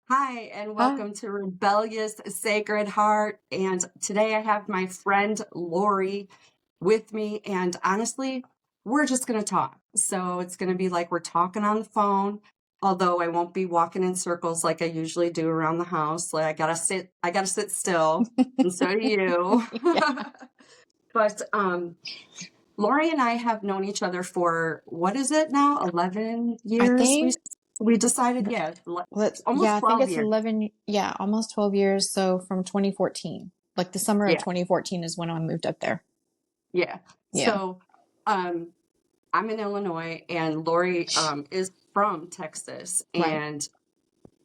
Hi, and Hi. welcome to Rebellious Sacred Heart. And today I have my friend Lori with me. And honestly, we're just going to talk. So it's going to be like we're talking on the phone, although I won't be walking in circles like I usually do around the house. Like I gotta sit still, and so do you. But Lori and I have known each other for what is it now? 11 I years. think We decided, almost I think 12 it's years. 11, yeah, almost 12 years. So from 2014, like the summer of Yeah. 2014 is when I moved up there. Yeah. Yeah. So I'm in Illinois and Lori is from Texas, Right. and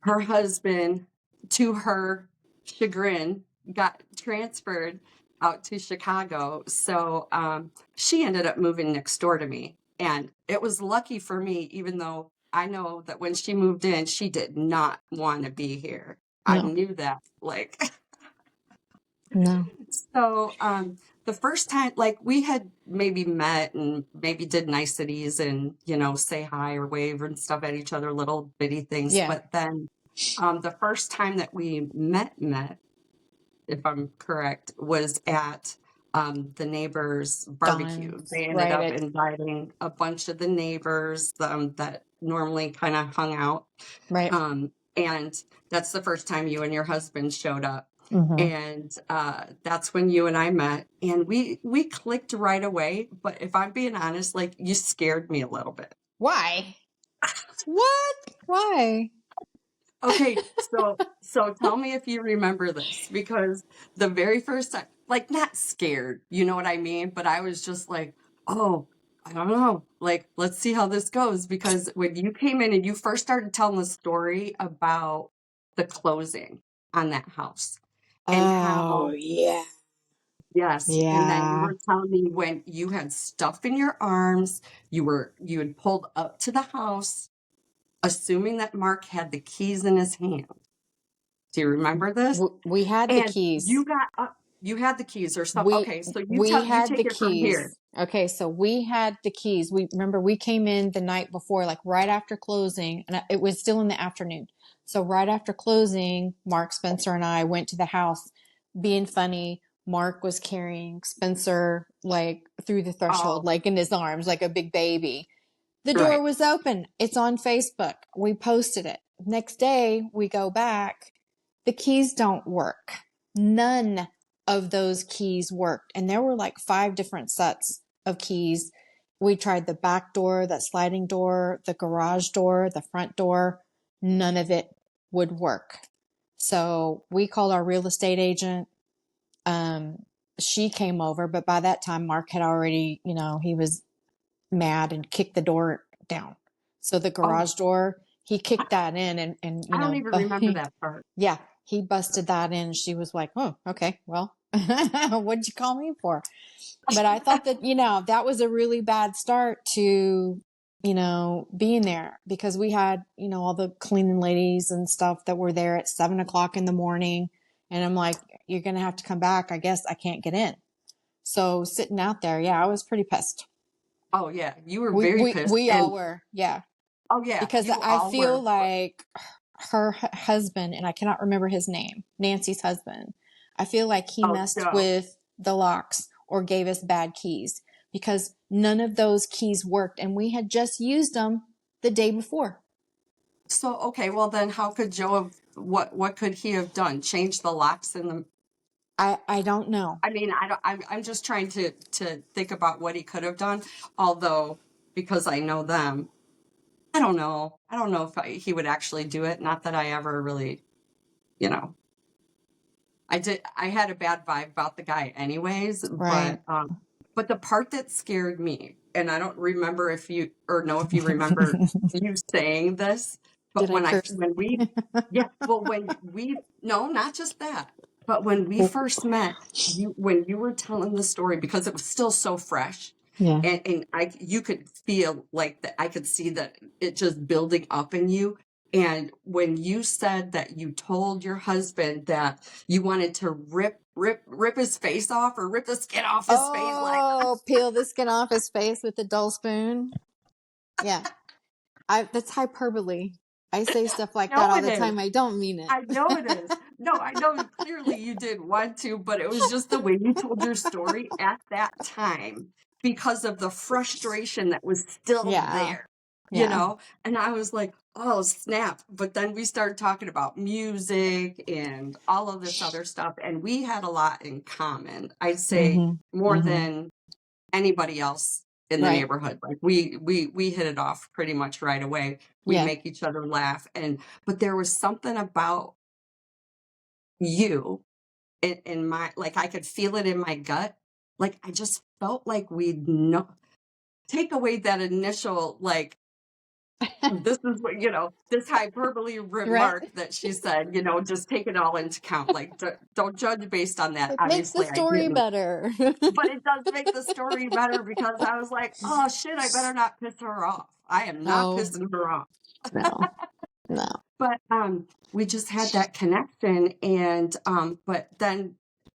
her husband, to her chagrin, got transferred out to Chicago. So she ended up moving next door to me. And it was lucky for me, even though I know that when she moved in, she did not want to be here. I No, knew that. Like, no. so the first time, like we had maybe met and maybe did niceties and, say hi or wave and stuff at each other, little bitty things. Yeah. But then the first time that we met, if I'm correct, was at the neighbors' barbecue. Don's They ended right up at, inviting a bunch of the neighbors that normally kind of hung out. right. And that's the first time you and your husband showed up. Hmm. And that's when you and I met, and we clicked right away. But if I'm being honest, like you scared me a little bit. Why? What? Why? Okay, so tell me if you remember this, because the very first time, like not scared, you know what I mean? But I was just like, oh, I don't know. Like, let's see how this goes. Because when you came in and you first started telling the story about the closing on that house and Oh, how, yeah. yes, and then you Yeah. were telling me when you had stuff in your arms, you had pulled up to the house, assuming that Mark had the keys in his hand. Do you remember this? We had the And keys. you got up, you had the keys or something. We Okay, so we you had take the it from here. keys. Okay, so we had the keys. We remember we came in the night before, like right after closing, and it was still in the afternoon. So right after closing, Mark, Spencer, and I went to the house, being funny. Mark was carrying Spencer like through the threshold, Oh, like in his arms, like a big baby. The door right. was open. It's on Facebook. We posted it. Next day, we go back. The keys don't work. None of those keys worked. And there were like 5 different sets of keys. We tried the back door, that sliding door, the garage door, the front door. None of it would work. So we called our real estate agent. She came over, but by that time, Mark had already, he was mad and kicked the door down. So the Oh, garage door, he I, kicked that in and I don't even remember that part. yeah, he busted that in. She was like, "Oh, okay. Well, what'd you call me for?" But I thought that, that was a really bad start to, being there because we had, all the cleaning ladies and stuff that were there at 7 o'clock in the morning. And I'm like, you're going to have to come back. I guess I can't get in. So sitting out there, yeah, I was pretty pissed. Oh yeah, you were We very we pissed. we all And were, yeah, oh yeah, because you I all feel were. like her husband, and I cannot remember his name, Nancy's husband. I feel like he Oh, messed Joe. with the locks or gave us bad keys because none of those keys worked, and we had just used them the day before. So okay, well then, how could Joe have what could he have done? Change the locks in the? I don't know. I mean, I don't. I'm just trying to think about what he could have done. Although, because I know them, I don't know. I don't know if he would actually do it. Not that I ever really, you know. I had a bad vibe about the guy anyways, Right. but the part that scared me, and I don't remember if you or know if you remember you saying this, but Did I curse? when we yeah, well when we no, not just that, but when we first met, when you were telling the story, because it was still so fresh, Yeah. and you could feel like that, I could see that it just building up in you. And when you said that you told your husband that you wanted to rip his face off or rip the skin off his face, like, Oh, peel the skin off his face with a dull spoon. Yeah. That's hyperbole. I say stuff like that No, all it the is. time. I don't mean it. I know it is. No, I know clearly you did want to, but it was just the way you told your story at that time because of the frustration that was still Yeah. there, Yeah. And I was like, oh, snap. But then we started talking about music and all of this other stuff, and we had a lot in common. I'd say Mm-hmm. more Mm-hmm. than anybody else in the Right. neighborhood. Like we hit it off pretty much right away. We Yeah. make each other laugh, but there was something about you in my, like, I could feel it in my gut. Like I just felt like we'd know, take away that initial, like, this is what, this hyperbole Right. remark that she said, just take it all into account. Like, don't judge based on that. It makes the Obviously I story didn't, better. but it does make the story better because I was like, oh shit, I better not piss her off. I am not Oh, pissing her off. no. No. But we just had that connection, and but then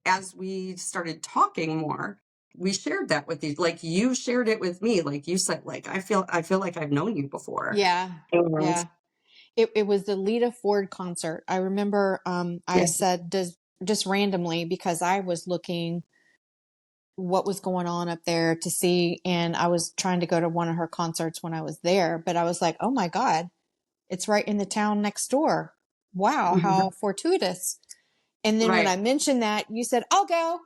as we started talking more, we shared that with you. Like you shared it with me. Like you said, like I feel like I've known you before. Yeah. And Yeah. It was the Lita Ford concert. I remember I yeah, said just randomly because I was looking what was going on up there to see, and I was trying to go to one of her concerts when I was there, but I was like, "Oh my God, it's right in the town next door. Wow, how fortuitous." And then when right. I mentioned that, you said, "I'll go."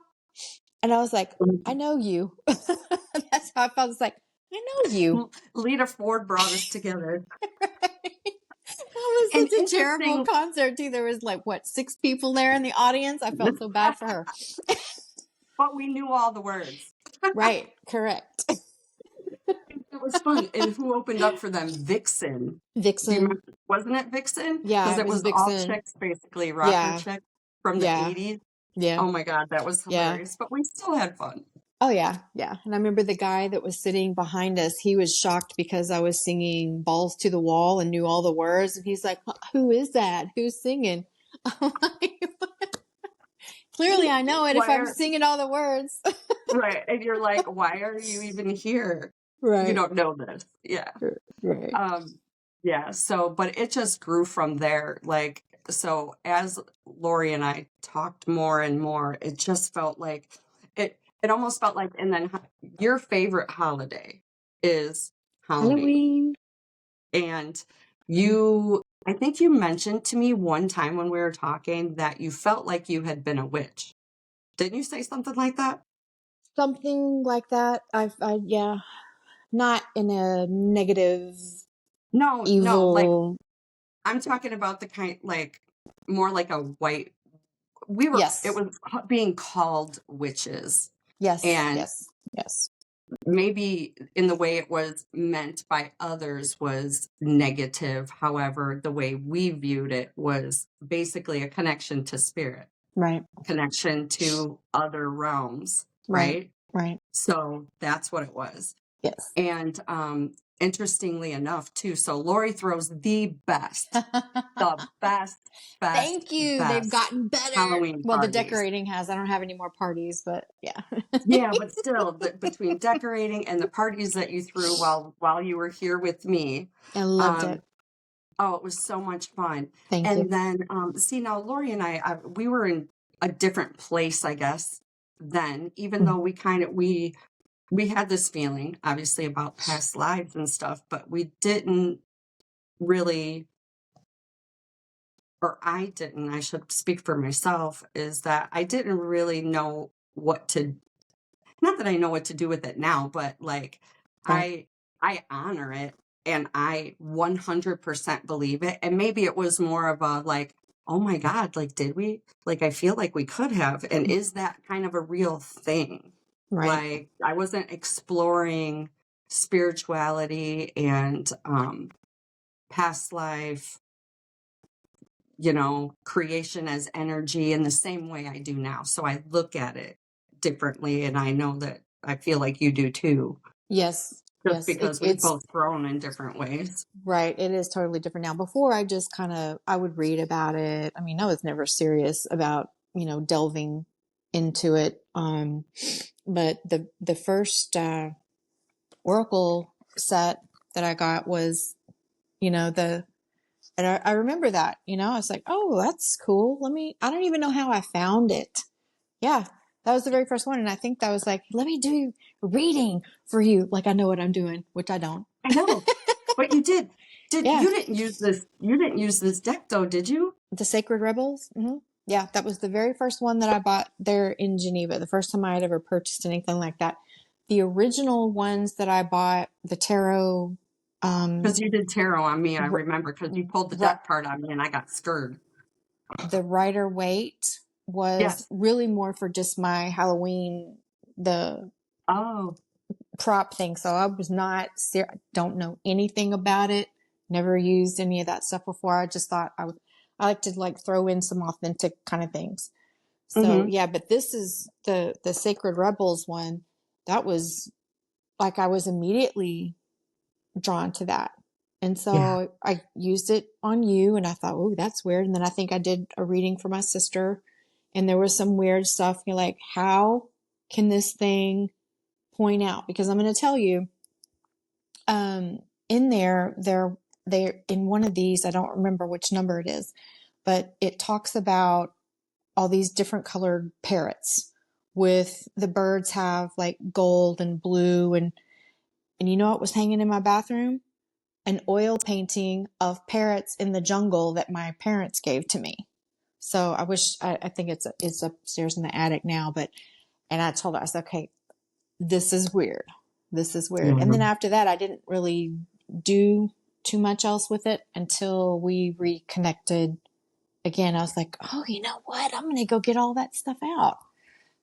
And I was like, "I know you." That's how I felt. I was like, "I know you." Lita Ford brought us together. That was And such a terrible interesting, concert too. There was like what, 6 people there in the audience. I felt so bad for her. but we knew all the words. Right, correct. It was fun. And who opened up for them? Vixen. Do you Vixen. remember? Wasn't it Vixen? Yeah, Because it it was was all Vixen. chicks, basically, rocker Yeah, chick from the yeah, 80s. yeah, Oh my God, that was yeah. hilarious. But we still had fun. Oh yeah, yeah. And I remember the guy that was sitting behind us, he was shocked because I was singing Balls to the Wall and knew all the words. And he's like, who is that? Who's singing? I'm like, clearly I know it if Why I'm are singing all the words. right? And you're like, why are you even here? You Right. don't know this. Yeah. Right. Um, yeah. So, but it just grew from there. Like, so as Lori and I talked more and more, it just felt like it almost felt like, and then your favorite holiday is Halloween. Halloween. And I think you mentioned to me one time when we were talking that you felt like you had been a witch. Didn't you say something like that? Something like that. Yeah, not in a negative, No, no, like evil. I'm talking about the kind, like more like a white. It Yes. was being called witches, Yes. and Yes. Yes. maybe in the way it was meant by others was negative. However, the way we viewed it was basically a connection to spirit, Right. connection to other realms, Right. right? Right. So that's what it was. Yes. And interestingly enough, too, so Lori throws the Thank you. They've best gotten better. Halloween Well, the parties. decorating has. I don't have any more parties, but yeah. Yeah, but still, between decorating and the parties that you threw while you were here with me, I loved it. um, oh, it was so much fun. Thank you. And then, see, now Lori and we were in a different place, I guess, then, even though we had this feeling, obviously, about past lives and stuff, but we didn't really, or I didn't, I should speak for myself, is that I didn't really know what to, not that I know what to do with it now, but like Right. I honor it and I 100% believe it. And maybe it was more of a like, oh my God, like, did we? Like, I feel like we could have. And is that kind of a real thing? Right. Like, I wasn't exploring spirituality and past life, creation as energy in the same way I do now. So I look at it differently, and I know that I feel like you do too, Yes. just Yes. because we've It's both grown in different ways. right. It is totally different now. Before I just I would read about it. I mean, I was never serious about, delving into it. But the first, oracle set that I got was, the And I remember that, you know, I was like, oh, that's cool. I don't even know how I found it. Yeah, that was the very first one. And I think that was like, let me do a reading for you. Like I know what I'm doing, which I don't. I know, but you did. Yeah. You didn't use this? You didn't use this deck though, did you? The Sacred Rebels. Yeah, that was the very first one that I bought there in Geneva. The first time I had ever purchased anything like that. The original ones that I bought, the tarot, Because you did tarot on me, I r- remember. Because you pulled the r- deck part on me, and I got scared. the Rider Waite was Yes. really more for just my Halloween, the Oh. prop thing. So I was not, don't know anything about it. Never used any of that stuff before. I just thought I like to like throw in some authentic kind of things. So Mm-hmm. yeah, but this is the Sacred Rebels one. That was like I was immediately drawn to that. And Yeah. so I used it on you and I thought, oh, that's weird. And then I think I did a reading for my sister and there was some weird stuff. You're like, how can this thing point out? Because I'm going to tell you, in they're in one of these, I don't remember which number it is, but it talks about all these different colored parrots with the birds have like gold and blue and you know what was hanging in my bathroom? An oil painting of parrots in the jungle that my parents gave to me. So I think it's upstairs in the attic now, and I told her, I said, okay, this is weird. This is weird. Yeah. And then after that, I didn't really do too much else with it until we reconnected again. I was like, oh, you know what? I'm going to go get all that stuff out.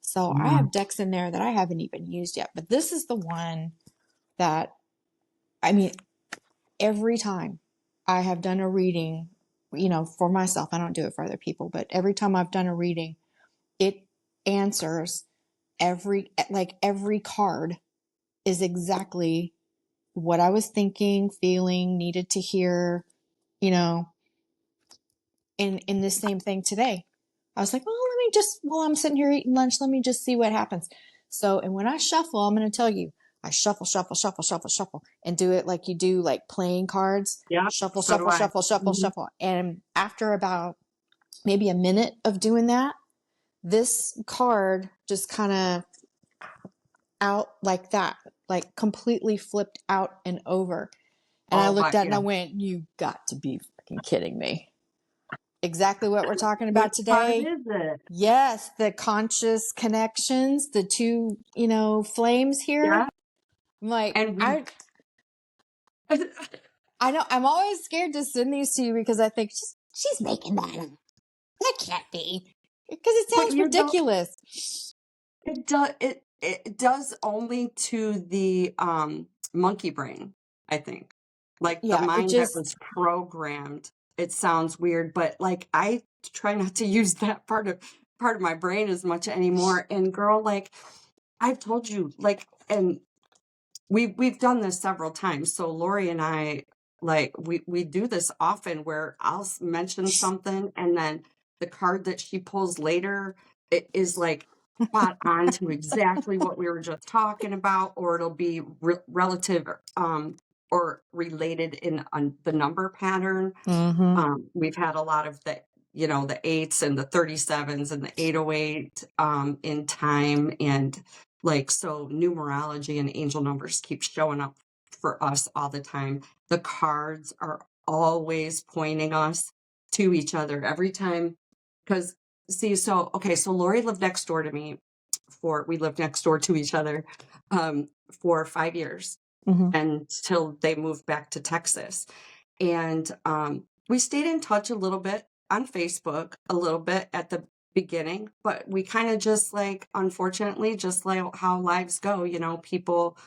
So I Yeah. have decks in there that I haven't even used yet, but this is the one that, I mean, every time I have done a reading, you know, for myself, I don't do it for other people, but every time I've done a reading, it answers every card is exactly what I was thinking, feeling, needed to hear, you know, in this same thing today. I was like, well, let me just, while I'm sitting here eating lunch, let me just see what happens. So, and when I shuffle, I'm going to tell you, I shuffle, shuffle, shuffle, shuffle, shuffle, and do it like you do like playing cards. Yeah. Shuffle, So do shuffle, I. shuffle, shuffle, Mm-hmm. shuffle. And after about maybe a minute of doing that, this card just kind of out like that, like completely flipped out and over. And I Oh, looked but at it and yeah. I went, you got to be fucking kidding me. Exactly what we're talking Which about part today. is it? Yes, the conscious connections, the two, you know, flames here. Yeah. I'm like, And we. I know I'm always scared to send these to you because I think she's making that up. That can't be. Because it But sounds you know, ridiculous. it does only to the monkey brain, I think. Like the Yeah, it mind that just was programmed. It sounds weird, but like I try not to use that part of my brain as much anymore. And girl, like I've told you, like, and we've done this several times. So Lori and I, like, we do this often where I'll mention something and then the card that she pulls later, it is like spot on to exactly what we were just talking about, or it'll be relative or related in the number pattern. mm-hmm. We've had a lot of the, you know, the 8s and the 37s and the 808 in time. And like, so numerology and angel numbers keep showing up for us all the time. The cards are always pointing us to each other every time. Because, see, so, okay, so Lori lived next door to me we lived next door to each other for 5 years Mm-hmm. until they moved back to Texas. And we stayed in touch a little bit on Facebook, a little bit at the beginning, but we kind of just like, unfortunately, just like how lives go, you know, people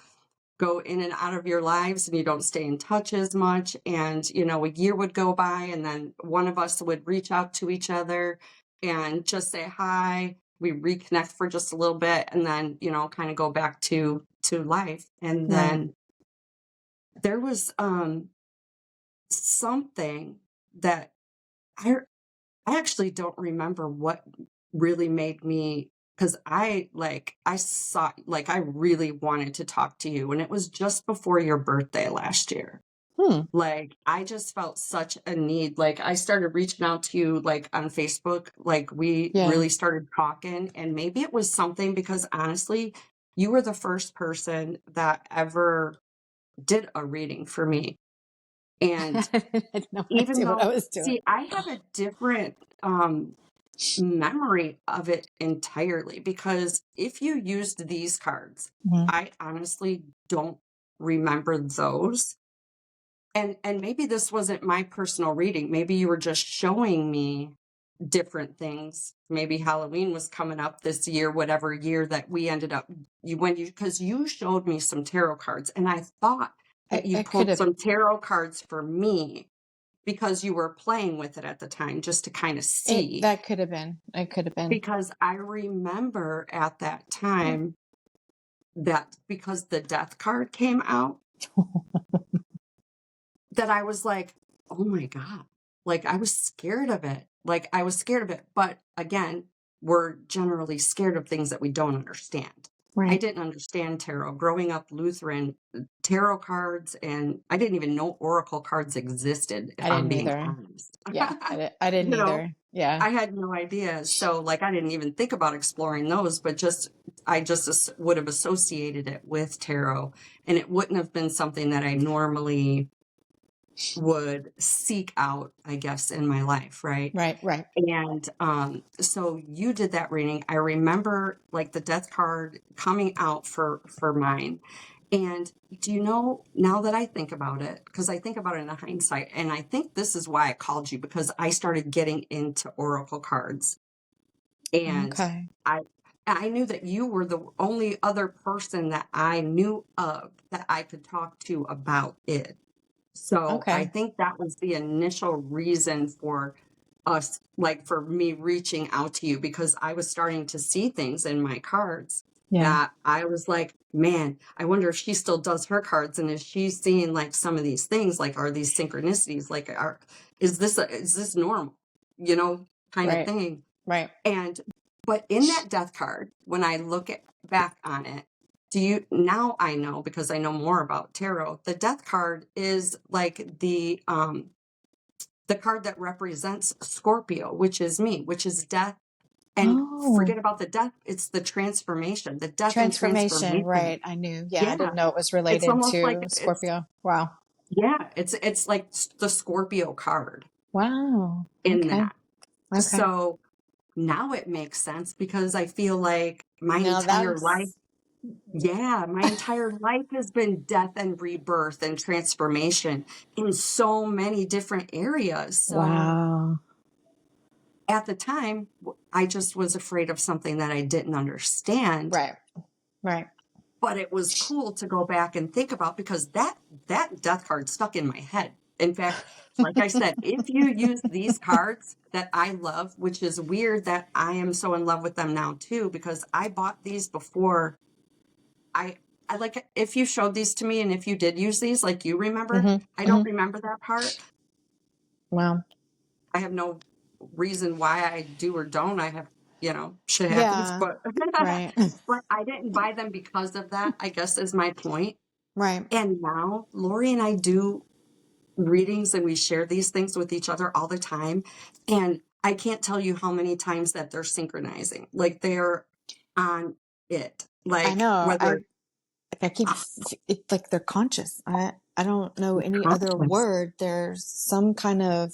go in and out of your lives and you don't stay in touch as much. And, you know, a year would go by and then one of us would reach out to each other and just say hi. We reconnect for just a little bit and then, you know, kind of go back to life. And Right. then there was something that I actually don't remember what really made me, because I saw, like, I really wanted to talk to you and it was just before your birthday last year. Like, I just felt such a need. Like, I started reaching out to you, like, on Facebook. Like, we Yeah. really started talking, and maybe it was something because honestly, you were the first person that ever did a reading for me. And I had no even idea what I though, was doing. see, I have a different memory of it entirely because if you used these cards, Mhm. I honestly don't remember those. And maybe this wasn't my personal reading. Maybe you were just showing me different things. Maybe Halloween was coming up this year, whatever year that we ended up because you showed me some tarot cards and I thought that you I could pulled have. some tarot cards for me because you were playing with it at the time just to kind of see. That could have been. It could have been. Because I remember at that time that because the death card came out, that I was like, oh my God. Like I was scared of it. Like I was scared of it. But again, we're generally scared of things that we don't understand. I Right. didn't understand tarot. Growing up Lutheran, tarot cards, and I didn't even know oracle cards existed, if I I'm didn't being either. honest. Yeah, I didn't You know, either. Yeah. I had no idea. So like I didn't even think about exploring those, but I just would have associated it with tarot, and it wouldn't have been something that I normally would seek out, I guess, in my life, right? Right. And so you did that reading. I remember like the death card coming out for mine. And do you know, now that I think about it, because I think about it in hindsight, and I think this is why I called you because I started getting into oracle cards. And Okay. I knew that you were the only other person that I knew of that I could talk to about it. So I Okay. think that was the initial reason for us, like for me reaching out to you, because I was starting to see things in my cards Yeah. that I was like, man, I wonder if she still does her cards and is she seeing like some of these things, like are these synchronicities, like is this normal, kind of Right. thing. Right. And but in that death card, when I look back on it, now I know because I know more about tarot, the death card is like the card that represents Scorpio, which is me, which is death. And Oh, forget about the death, it's the transformation, the death and transformation. transformation. Right. I knew. Yeah, I Yeah. didn't know it was It's related almost like to Scorpio. Wow. it's like the Scorpio card Wow. in Okay. that. Okay. So now it makes sense because I feel like my Now entire life, that's my entire life has been death and rebirth and transformation in so many different areas. So wow. at the time, I just was afraid of something that I didn't understand. Right. Right. But it was cool to go back and think about because that death card stuck in my head. In fact, like I said, if you use these cards that I love, which is weird that I am so in love with them now too, because I bought these before I like if you showed these to me and if you did use these, like you remembered, I don't Hmm. remember that part. Wow. I have no reason why I do or don't. I have, shit happens, Yeah. but Right. but I didn't buy them because of that, I guess is my point. Right. And now Lori and I do readings and we share these things with each other all the time. And I can't tell you how many times that they're synchronizing. Like they're on it. I Like know. whether I keep it's like they're conscious. I don't know any other conscious, word. There's some kind of,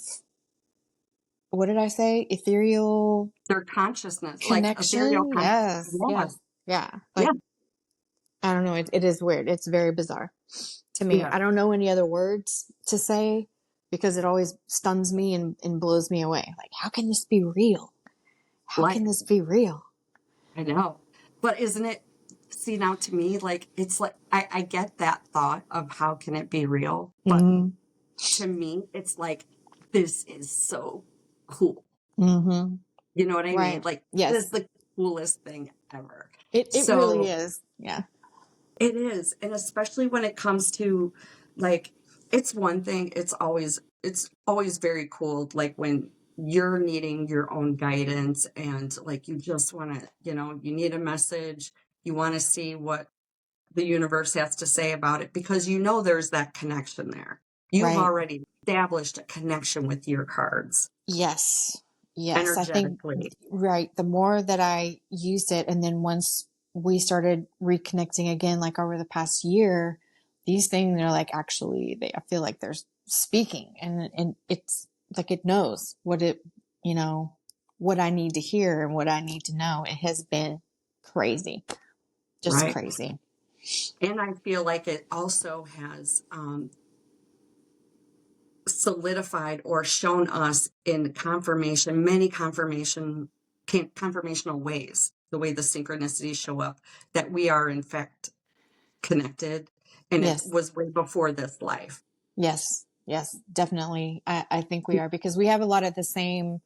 what did I say? Ethereal their consciousness, like ethereal connection. consciousness. Yes. Yes. Yeah. Yeah. Like, I don't know. It is weird. It's very bizarre to me. Yeah. I don't know any other words to say because it always stuns me and blows me away. Like, how can this be real? How can Like this be real? I know. But isn't it, see now to me, like it's like I get that thought of how can it be real? But Mm-hmm. to me, it's like this is so cool. Mm-hmm. You know what I mean? Right. Like this is Yes. the coolest thing ever. It really So is. Yeah. it is. And especially when it comes to like it's one thing, it's always very cool like when you're needing your own guidance and like you just want to, you need a message, you want to see what the universe has to say about it because there's that connection there. You've Right. already established a connection with your cards Yes. Yes. I think, energetically. right. The more that I used it, and then once we started reconnecting again, like over the past year, these things are like actually, I feel like they're speaking, and it's like it knows what it, what I need to hear and what I need to know. It has been crazy, just Right. crazy. And I feel like it also has solidified or shown us in many confirmational ways, the way the synchronicities show up, that we are in fact connected, and it Yes. was way before this life. Yes. Yes. Definitely. I think we are, because we have a lot of the same,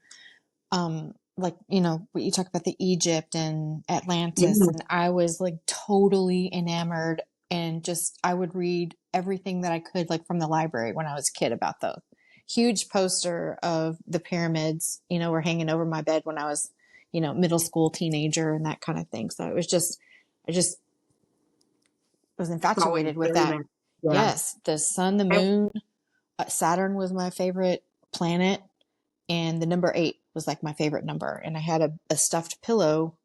like, what you talk about, the Egypt and Atlantis, Yeah. and I was like totally enamored, and just, I would read everything that I could, like from the library when I was a kid, about those. Huge poster of the pyramids, were hanging over my bed when I was, middle school, teenager, and that kind of thing. So it was just, I just was It's always infatuated with been that. that. Yeah. Yes. The sun, the And, moon, Saturn was my favorite planet, and the number 8 was like my favorite number. And I had a stuffed pillow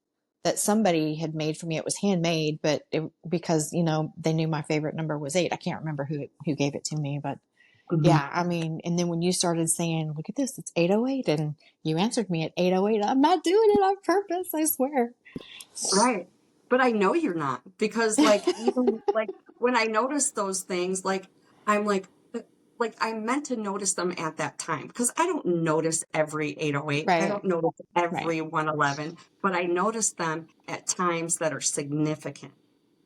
that somebody had made for me. It was handmade, but because they knew my favorite number was 8. I can't remember who gave it to me, but mhm. yeah, I mean, and then when you started saying, "Look at this, it's 8:08," and you answered me at 8:08, I'm not doing it on purpose, I swear. Right. But I know you're not, because like even like when I notice those things, like I'm like I meant to notice them at that time, because I don't notice every 808. I Right, don't notice right, every 111, but I notice them at times that are significant.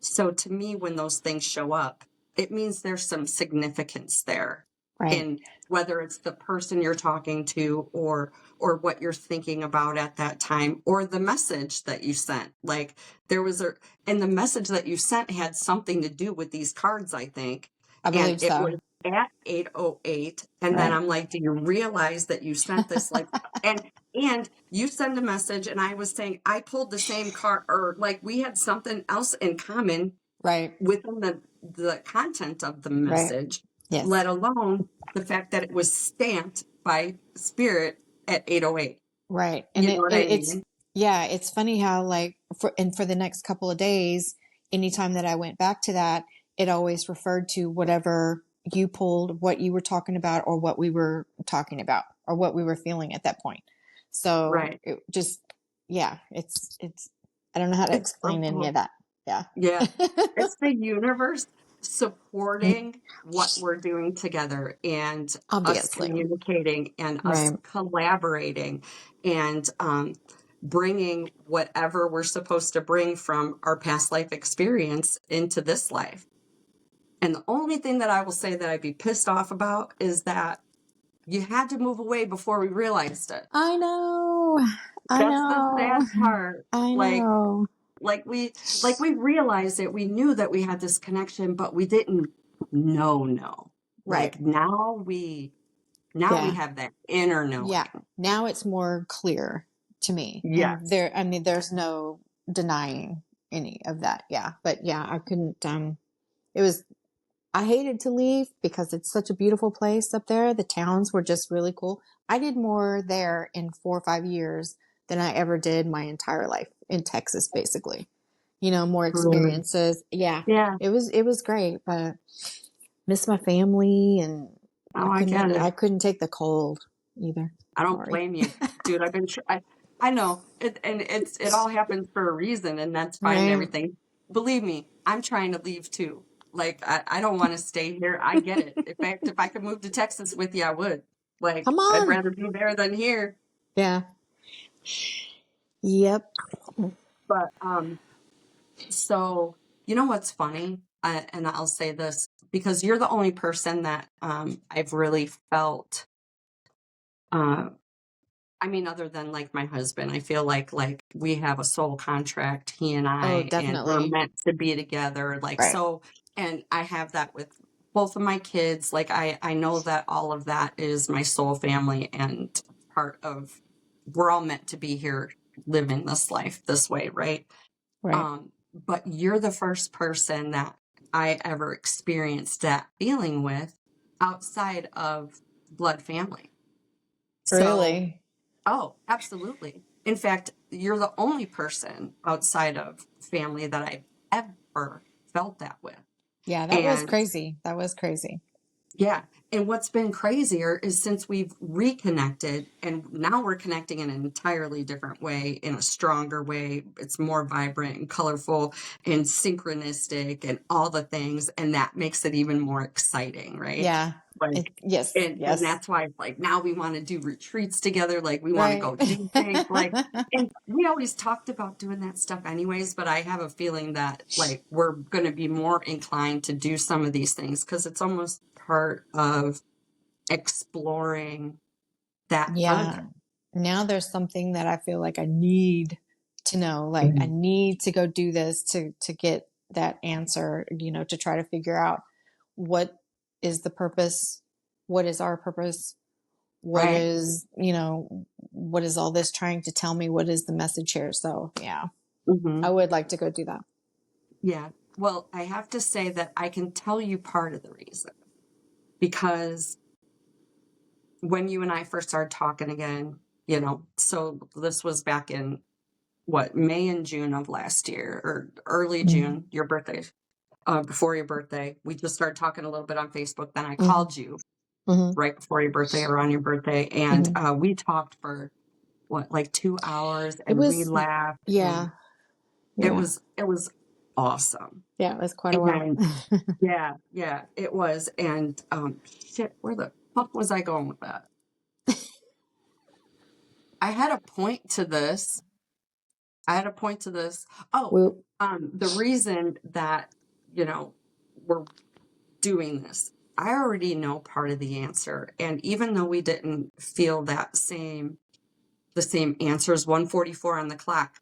So to me, when those things show up, it means there's some significance there, right. in whether it's the person you're talking to, or what you're thinking about at that time, or the message that you sent. Like and the message that you sent had something to do with these cards, I think. I And believe it so. was at 8:08. And then Right. I'm like, do you realize that you sent this, like, and you send a message, and I was saying I pulled the same card, or like we had something else in common Right, within the content of the right. message, Yes. let alone the fact that it was stamped by spirit at 8:08. Right. And You know what I it's, mean? yeah, it's funny how, like, for the next couple of days, anytime that I went back to that, it always referred to whatever you pulled, what you were talking about, or what we were talking about, or what we were feeling at that point. So Right. it just, yeah, I don't know how to It's so explain any cool. of that. Yeah. Yeah. It's the universe supporting what we're doing together, and us Obviously. communicating, and us Right. collaborating, and bringing whatever we're supposed to bring from our past life experience into this life. And the only thing that I will say that I'd be pissed off about is that you had to move away before we realized it. I know. I That's the know. sad part. I Like, know. we realized it. We knew that we had this connection, but we didn't know. Right. Like now we Yeah. have that inner Yeah. knowing. Now it's more clear to me. And Yes. I mean, there's no denying any of that. Yeah. But yeah, I couldn't, it was, I hated to leave because it's such a beautiful place up there. The towns were just really cool. I did more there in 4 or 5 years than I ever did my entire life in Texas, basically. More Really. experiences. Yeah. Yeah. It was great, but miss my family, and Oh, I get I it. couldn't take the cold either. I don't Sorry. blame you, dude. I've been, I know it, and it all happens for a reason, and that's fine and Right. everything. Believe me, I'm trying to leave too. Like, I don't want to stay here. I get it. If I could move to Texas with you, I would. Like, Come I'd on. rather be there than here. Yeah. Yep. But so you know what's funny? And I'll say this because you're the only person that I've really felt. Uh, I mean, other than like my husband, I feel like we have a soul contract, he and Oh, I, and we're definitely. meant to be together. Like, Right. so, and I have that with both of my kids. Like, I know that all of that is my soul family, and part of, we're all meant to be here living this life this way, right? Right. But you're the first person that I ever experienced that feeling with. outside of blood family. So, Really? oh, absolutely. In fact, you're the only person outside of family that I've ever felt that with. Yeah, that was And crazy. That was crazy. yeah. And what's been crazier is since we've reconnected and now we're connecting in an entirely different way, in a stronger way. It's more vibrant and colorful and synchronistic and all the things. And that makes it even more exciting, right? Yeah. Like, Yes. and Yes. that's why like now we want to do retreats together. Like we want to Right. go do things like, and we always talked about doing that stuff anyways, but I have a feeling that like we're going to be more inclined to do some of these things because it's almost part of exploring that Yeah. further. Now there's something that I feel like I need to know. Like I Mhm. need to go do this to get that answer, to try to figure out what is the purpose, what is our purpose, what Right. is, what is all this trying to tell me? What is the message here? So yeah, I Hmm. would like to go do that. Yeah. Well, I have to say that I can tell you part of the reason because when you and I first started talking again, so this was back in what, May and June of last year or early Mm-hmm. June, your birthday, before your birthday. We just started talking a little bit on Facebook. Then I Mm-hmm. called you Mm-hmm. right before your birthday or on your birthday. And Mm-hmm. we talked for what, like 2 hours It and we was, laughed and yeah, yeah, it was awesome. yeah, it was quite a while. And yeah, it was. And shit, where the fuck was I going with that? I had a point to this. Oh, we, the reason that, we're doing this, I already know part of the answer. And even though we didn't feel the same answers, 144 on the clock,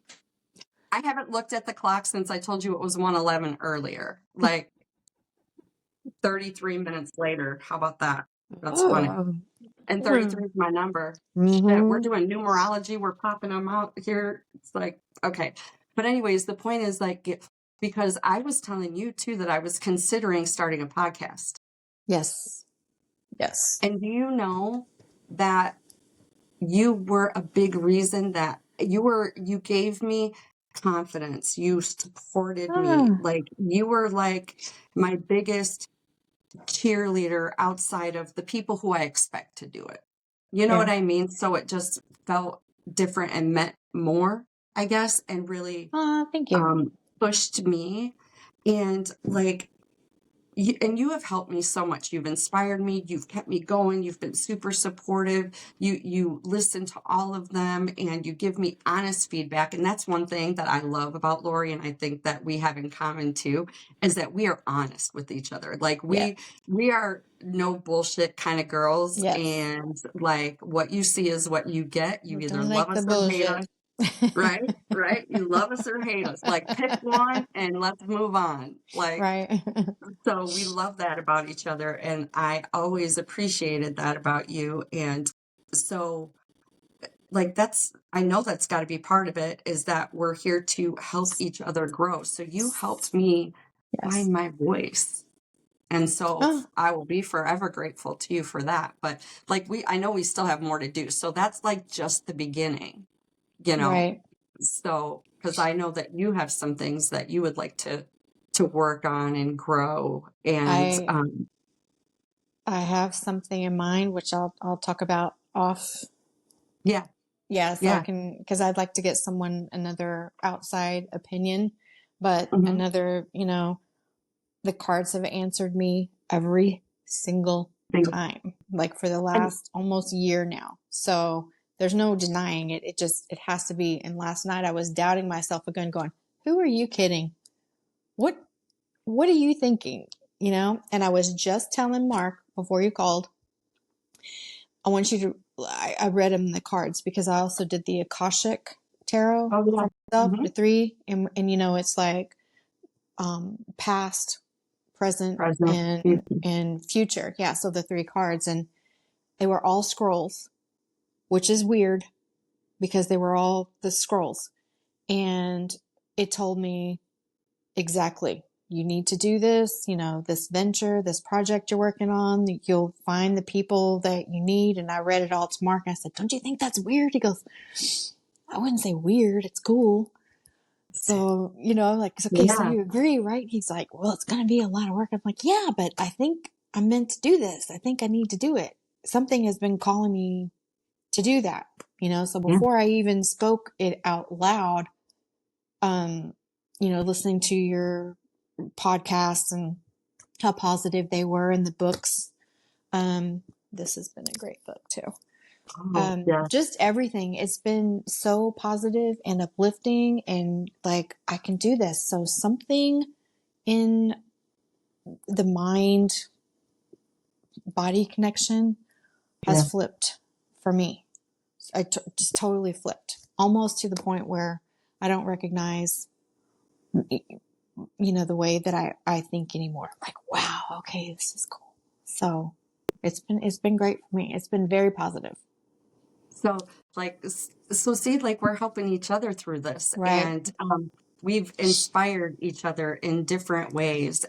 I haven't looked at the clock since I told you it was 111 earlier. Like 33 minutes later. How about that? That's funny. oh, And 33 is my number. Shit, we're mm-hmm. doing numerology. We're popping them out here. It's like, okay. But anyways, the point is like, because I was telling you too that I was considering starting a podcast. Yes, yes. And do you know that you were a big reason that you gave me confidence. You supported me. Ah, Like you were like my biggest cheerleader outside of the people who I expect to do it. You know what yeah. I mean? So it just felt different and meant more, I guess, and really Thank you. pushed me. And like, you have helped me so much. You've inspired me. You've kept me going. You've been super supportive. You listen to all of them and you give me honest feedback. And that's one thing that I love about Lori, and I think that we have in common too, is that we are honest with each other. Like Yeah. we are no bullshit kind of girls. Yes. And like what you see is what you get. You either Don't love like the us or hate bullshit. us. Right? Right? You love us or hate us. Like pick one and let's move on. Like, Right. so we love that about each other, and I always appreciated that about you. And so, like, I know that's got to be part of it, is that we're here to help each other grow. So you helped me Yes. find my voice. And so Oh, I will be forever grateful to you for that. But like, I know we still have more to do. So that's like just the beginning, you know? right. So, because I know that you have some things that you would like to work on and grow. And I I have something in mind which I'll talk about off. yeah, Yeah, so I yeah. can, because I'd like to get another outside opinion, but Mhm. another, the cards have answered me every single Single. time, like for the And last almost year now. So there's no denying it. It has to be. And last night I was doubting myself again, going, who are you kidding? What, what are you thinking? And I was just telling Mark before you called, I want you to, I read him the cards because I also did the Akashic tarot oh yeah. for myself, Hmm. the three. And it's like, past, present, Present. and Future. and future. Yeah, so the three cards, and they were all scrolls, which is weird because they were all the scrolls, and it told me exactly. you need to do this, this venture, this project you're working on. You'll find the people that you need. And I read it all to Mark. And I said, don't you think that's weird? He goes, I wouldn't say weird. It's cool. So, I'm like, okay, so Yeah. you agree, right? He's like, well, it's going to be a lot of work. I'm like, yeah, but I think I'm meant to do this. I think I need to do it. Something has been calling me to do that, so Yeah. before I even spoke it out loud, listening to your podcasts and how positive they were in the books. This has been a great book too. Oh, yeah. Just everything. It's been so positive and uplifting and like, I can do this. So something in the mind body connection Yeah. has flipped for me. Just totally flipped, almost to the point where I don't recognize, the way that I think anymore. Like, wow, okay, this is cool. So it's been great for me. It's been very positive. So see, like we're helping each other through this, Right. and we've inspired each other in different ways,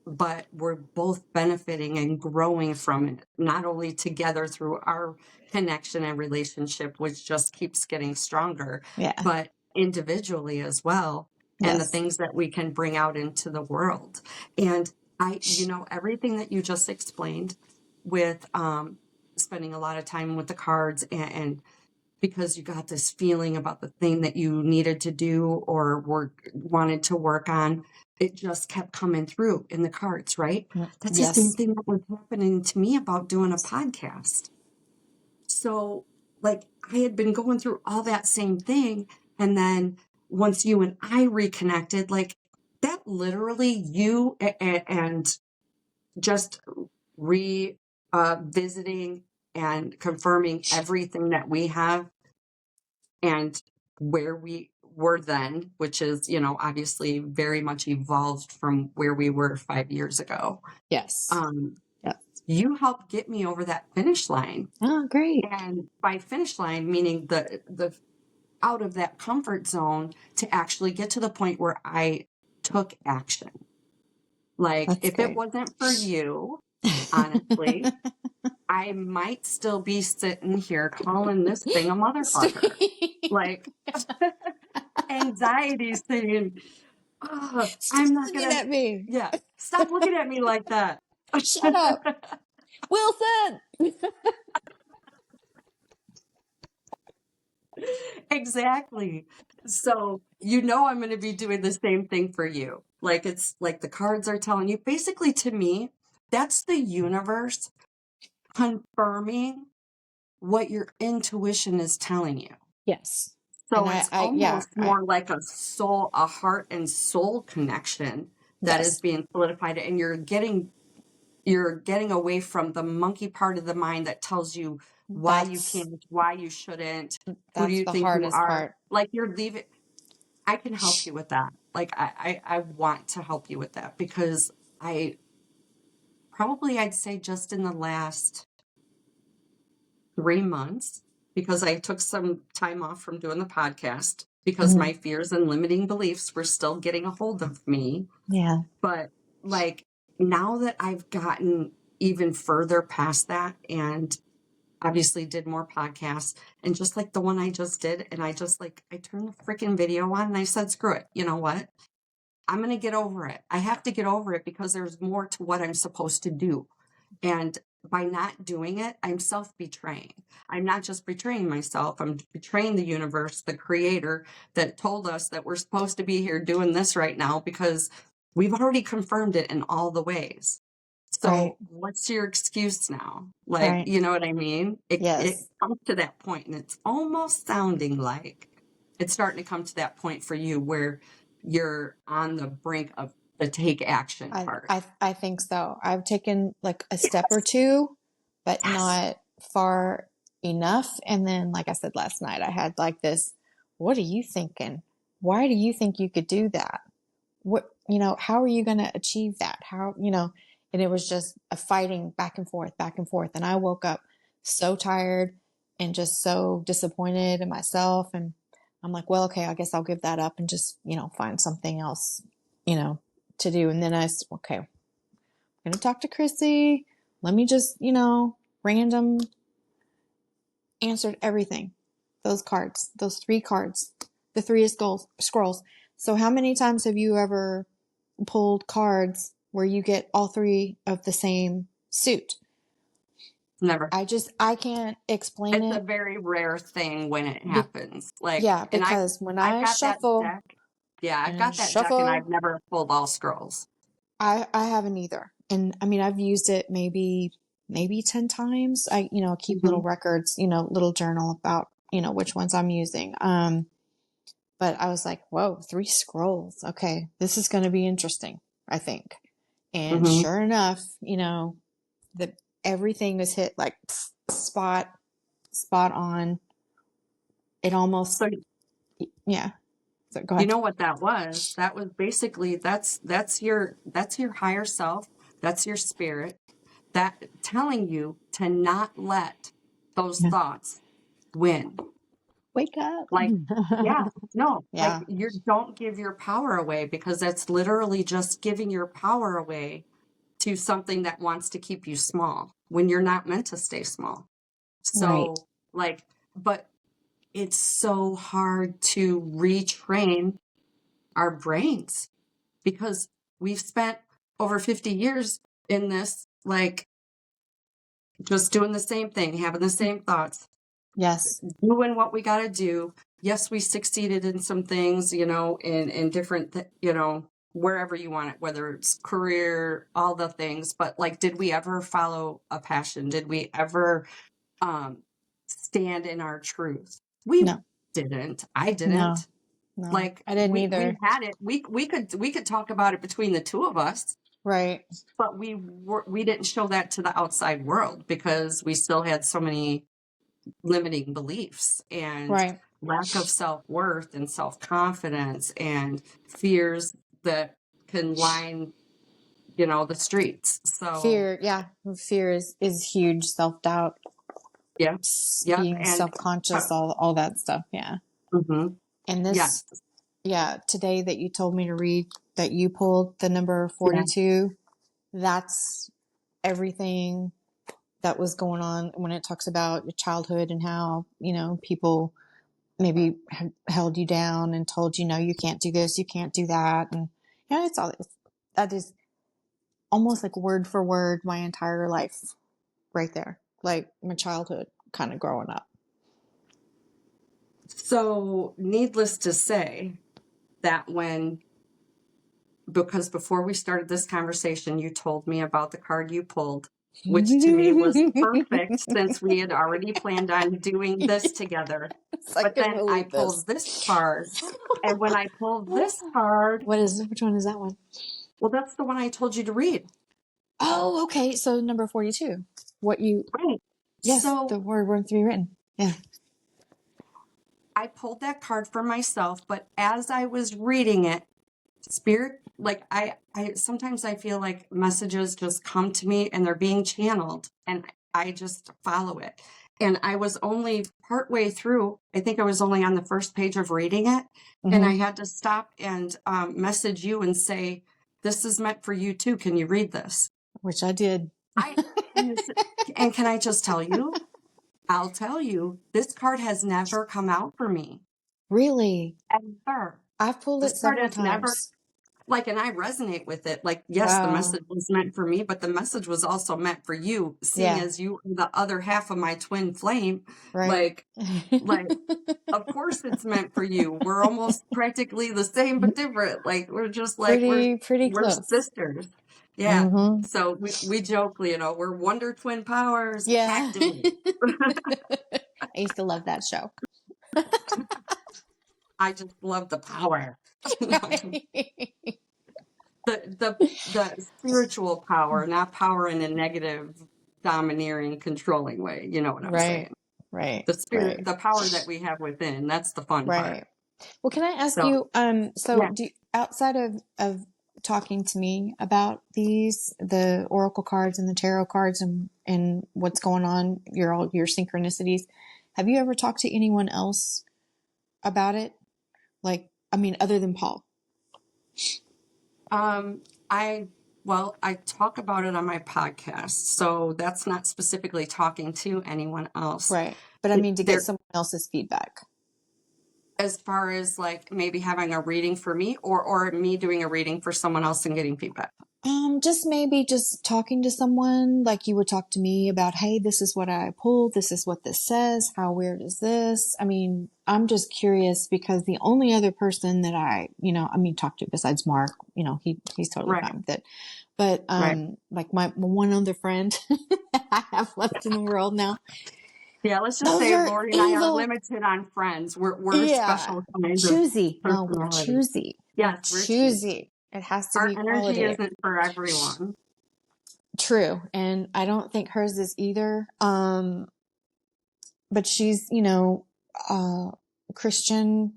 but we're both benefiting and growing from it, not only together through our connection and relationship, which just keeps getting stronger, Yeah. but individually as well, and the Yes. things that we can bring out into the world. And everything that you just explained with spending a lot of time with the cards and because you got this feeling about the thing that you needed to do or wanted to work on, it just kept coming through in the cards, right? That's the same Yes. thing that was happening to me about doing a podcast. So like I had been going through all that same thing, and then once you and I reconnected, like that literally you and just visiting and confirming everything that we have and where we were then, which is, obviously very much evolved from where we were 5 years ago. Yes. Yes. You helped get me over that finish line. Oh, great. And by finish line, meaning the out of that comfort zone to actually get to the point where I took action. Like That's if it great. wasn't for you, honestly, I might still be sitting here calling this thing a motherfucker. Like anxiety saying, oh, Stop I'm not looking gonna, at me. yeah, stop looking at me like that. Shut up. Wilson. Exactly. So, I'm going to be doing the same thing for you. Like it's like the cards are telling you, basically to me, that's the universe confirming what your intuition is telling you. Yes. So And it's yeah, almost more like a heart and soul connection that is yes, being solidified, and you're getting away from the monkey part of the mind that tells you why you that's, can't, why you shouldn't, who do that's you the think you hardest are? part. Like you're leaving. I can help you with that. Like I want to help you with that because I'd say just in the last 3 months, because I took some time off from doing the podcast because my fears and limiting beliefs were still getting a hold of me. Yeah. But like now that I've gotten even further past that and obviously did more podcasts and just like the one I just did, and I turned the freaking video on and I said, screw it. You know what? I'm going to get over it. I have to get over it because there's more to what I'm supposed to do. And by not doing it, I'm self-betraying. I'm not just betraying myself. I'm betraying the universe, the creator that told us that we're supposed to be here doing this right now because we've already confirmed it in all the ways. So Right. what's your excuse now? Like, Right. you know what I mean? It Yes. comes to that point, and it's almost sounding like it's starting to come to that point for you where you're on the brink of the take action part. I think so. I've taken like a step or two, but Yes. not far enough. And then, like I said last night, I had like this, what are you thinking? Why do you think you could do that? What, how are you going to achieve that? And it was just a fighting back and forth, back and forth. And I woke up so tired and just so disappointed in myself. And I'm like, well, okay, I guess I'll give that up and just, find something else, to do. And then I said, okay, I'm going to talk to Chrissy. Let me just, random answered everything. Those cards, those 3 cards, the 3 scrolls. So how many times have you ever pulled cards where you get all 3 of the same suit? Never. I can't explain It's a it. very rare thing when it Be- happens. Like, yeah, and because when I've I got that shuffle deck. Yeah, I've and got that deck and shuffle, I've never pulled all scrolls. I haven't either. And I mean, I've used it maybe 10 times. I keep little Hmm. records, little journal about, which ones I'm using. But I was like, whoa, 3 scrolls. Okay, this is going to be interesting, I think. And Hmm. sure enough, the everything was hit like spot on. It almost, So yeah. So go you ahead. know what that was? That was basically that's your higher self. That's your spirit that telling you to not let those Yeah. thoughts win. Wake up. Like, yeah, no, like Yeah. you don't give your power away because that's literally just giving your power away to something that wants to keep you small when you're not meant to stay small. Right. So, like, but it's so hard to retrain our brains because we've spent over 50 years in this, like, just doing the same thing, having the same thoughts, Yes. doing what we got to do. Yes, we succeeded in some things, in different, wherever you want it, whether it's career, all the things. But like, did we ever follow a passion? Did we ever stand in our truth? We No. didn't. I No. didn't. No. Like I didn't we either. had it. We could talk about it between the two of us, Right. but we didn't show that to the outside world because we still had so many limiting beliefs and Right. lack of self-worth and self-confidence and fears that can line, the streets. So Fear. Yeah. Fear is huge. Self-doubt, yeah, yep. being And self-conscious, all that stuff. Yeah. mhm, And yes, this, yeah, today that you told me to read, that you pulled the number yeah, 42, that's everything that was going on when it talks about your childhood and how, people maybe held you down and told you, no, you can't do this, you can't do that. And, that is almost like word for word my entire life right there. Like my childhood kind of growing up. so needless to say that because before we started this conversation, you told me about the card you pulled, which to me was perfect since we had already planned on doing this together. I But couldn't then I believe this. pulled this card. And when I pulled this card, Which one is that one? well, that's the one I told you to read. Oh, okay. So number 42. Right. Yes, So the word wants to be written. Yeah. I pulled that card for myself, but as I was reading it, spirit, like I sometimes I feel like messages just come to me and they're being channeled and I just follow it. And I was only partway through, I think I was only on the first page of reading it. And I Mm-hmm. had to stop and message you and say, this is meant for you too. Can you read this? Which I did. I and can I just tell you? I'll tell you, this card has never come out for me. Really? Ever. I've pulled This it card several has never, times. like, and I resonate with it. Like, yes, the Wow. message was meant for me, but the message was also meant for you, seeing Yeah. as you are the other half of my twin flame. Right. Like, of course it's meant for you. We're almost practically the same, but different. Like, we're just like, Pretty we're close. sisters. Yeah. Mm-hmm. So we joke, we're Wonder Twin Powers Yeah. activate. I used to love that show. I just love the power. Right. The spiritual power, not power in a negative, domineering, controlling way. You know what I'm Right. saying? Right. The spirit, Right. the power that we have within, that's the fun part. Right. Well, can I ask So, you, so yeah. outside of talking to me about the oracle cards and the tarot cards and what's going on, your synchronicities, have you ever talked to anyone else about it? Like, I mean, other than Paul? Um, I I talk about it on my podcast, so that's not specifically talking to anyone else. Right. But I mean, to get There, someone else's feedback. as far as like maybe having a reading for me, or me doing a reading for someone else and getting feedback. Just maybe just talking to someone like you would talk to me about, hey, this is what I pulled. This is what this says. How weird is this? I mean, I'm just curious because the only other person that I talk to besides Mark, he's totally Right, fine with it. But, right. like my one other friend I have left in the world now, Yeah, let's just those say are Lori and I are evil. limited on friends. We're Yeah. special kinds of Choosy. No, we're personality. choosy. We're Yes, we're choosy. choosy. It has to Our be energy quality. isn't for everyone. True. And I don't think hers is either. But she's, Christian,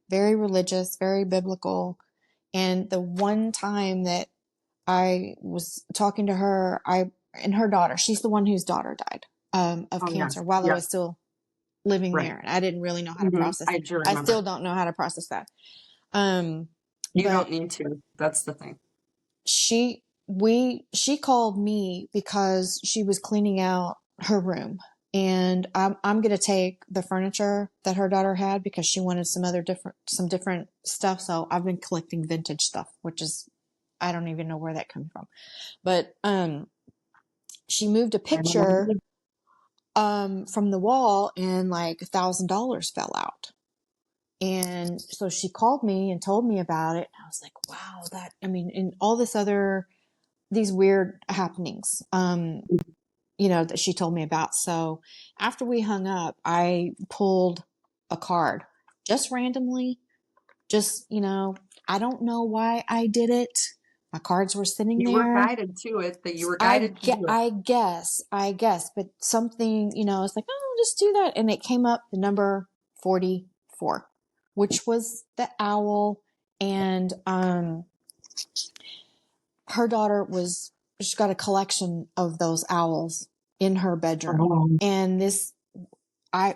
very religious, very biblical. And the one time that I was talking to her, and her daughter, she's the one whose daughter died, of Oh cancer yes, while I yes, was still living right. there. And I didn't really know how to process I it. do I still remember. don't know how to process that. Um, You don't but need to. That's the thing. she called me because she was cleaning out her room, and I'm going to take the furniture that her daughter had because she wanted some different stuff. So I've been collecting vintage stuff, which is, I don't even know where that comes from. But she moved a I don't know. picture from the wall, and like $1,000 fell out. And so she called me and told me about it. I was like, wow, and all these weird happenings, that she told me about. So after we hung up, I pulled a card just randomly. Just, I don't know why I did it. My cards were sitting You were there. guided to it. That you were guided to do it. I guess, but something, it's like, oh, just do that. And it came up the number 44, which was the owl. And, her daughter she's got a collection of those owls in her bedroom. Oh, And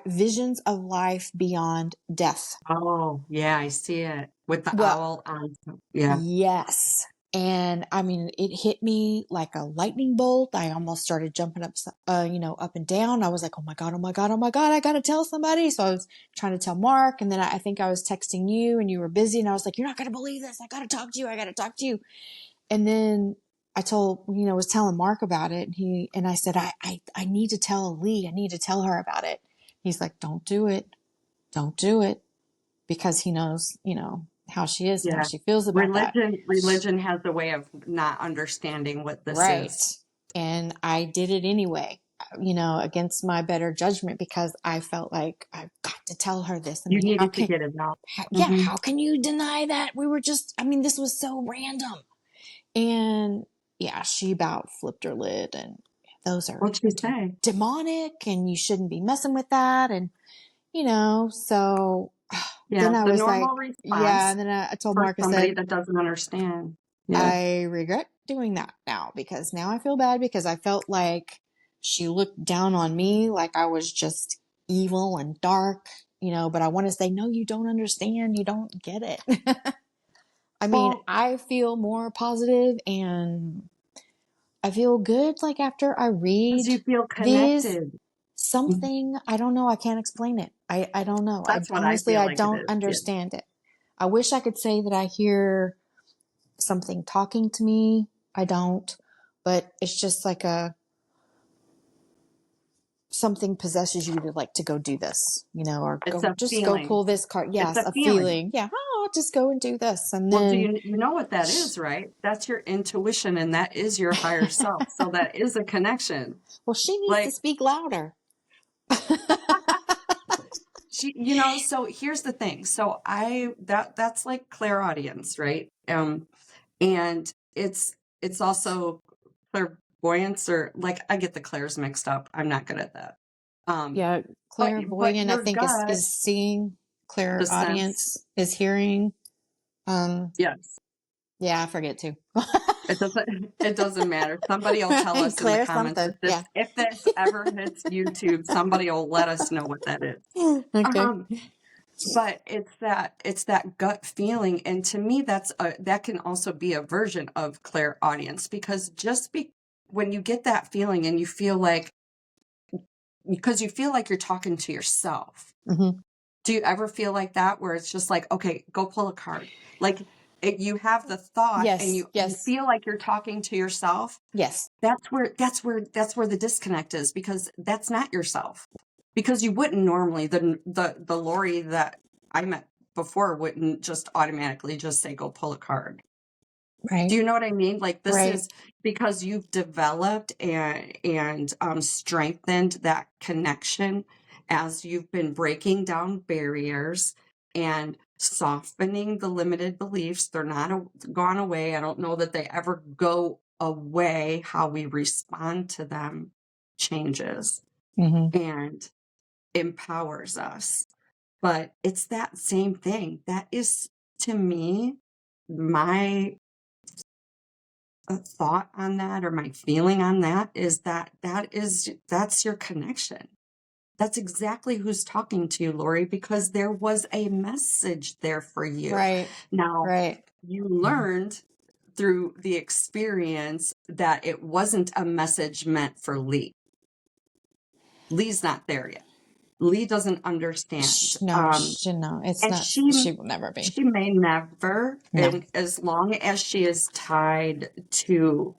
visions of life beyond death. oh, yeah, I see it with the Well, owl on. Yeah, yes. And I mean, it hit me like a lightning bolt. I almost started jumping up, up and down. I was like, oh my God, oh my God, oh my God, I got to tell somebody. So I was trying to tell Mark. And then I think I was texting you and you were busy. And I was like, you're not going to believe this. I got to talk to you. I got to talk to you. And then was telling Mark about it. And I said, I need to tell Lee. I need to tell her about it. He's like, don't do it. Don't do it. Because he knows, how she is and how yeah. she feels about that. Religion has a way of not understanding what this Right. is. And I did it anyway, against my better judgment because I felt like I've got to tell her this. I You mean, needed to get it out. Mm-hmm. how can you deny that? This was so random. And yeah, she about flipped her lid, and those are What'd she say? demonic and you shouldn't be messing with that. And, so then Yeah, I the was like, normal yeah. response And then I told for Mark, I somebody said, that doesn't understand. Yeah. I regret doing that now because now I feel bad because I felt like she looked down on me like I was just evil and dark, but I want to say, no, you don't understand. You don't get it. I mean, Well, I feel more positive and I feel good. Like after I because read you feel these, connected. Mhm. something, I don't know. I can't explain it. I don't know. That's what I Honestly, feel I like it don't is. Yeah. understand it. I wish I could say that I hear something talking to me. I don't, but it's just like something possesses you to like to go do this, or It's a just go feeling. pull this card. It's Yes, a a feeling. feeling. Yeah. Oh, I'll just go and do this. And Well, do then, you know what that is, right? That's your intuition, and that is your higher self. So that is a connection. well, she needs to Like speak louder. so here's the thing. So that's like clairaudience, right? And it's also clairvoyance, or like I get the clairs mixed up. I'm not good at that. Um, Yeah. but Clairvoyant, I your think gut, is seeing. the sense, Clairaudience is hearing. Um, yes. yeah, I forget too. It doesn't matter. Somebody will tell us in the Claire comments something. Yeah. if this ever hits YouTube, somebody will let us know what that is. Okay. Um, But it's that gut feeling, and to me, that can also be a version of clairaudience, because when you get that feeling and you feel like, because you feel like you're talking to yourself. Mm-hmm. Do you ever feel like that, where it's just like, okay, go pull a card? Like you have the thought and Yes, you yes, feel like you're talking to yourself. yes. That's where the disconnect is, because that's not yourself. Because you wouldn't normally, the Lori that I met before wouldn't just automatically just say, go pull a card. Right, Do you know what I mean? Like, this right. is because you've developed and strengthened that connection as you've been breaking down barriers and softening the limited beliefs. They're not gone away. I don't know that they ever go away. How we respond to them changes Mm-hmm. and empowers us. But it's that same thing. That is, to me, my thought on that, or my feeling on that, is that's your connection. That's exactly who's talking to you, Lori, because there was a message there for you. Right, Now, right. you learned through the experience that it wasn't a message meant for Lee. Lee's not there yet. Lee doesn't understand. No, no, it's And not. She will never be. she may never, No. and as long as she is tied to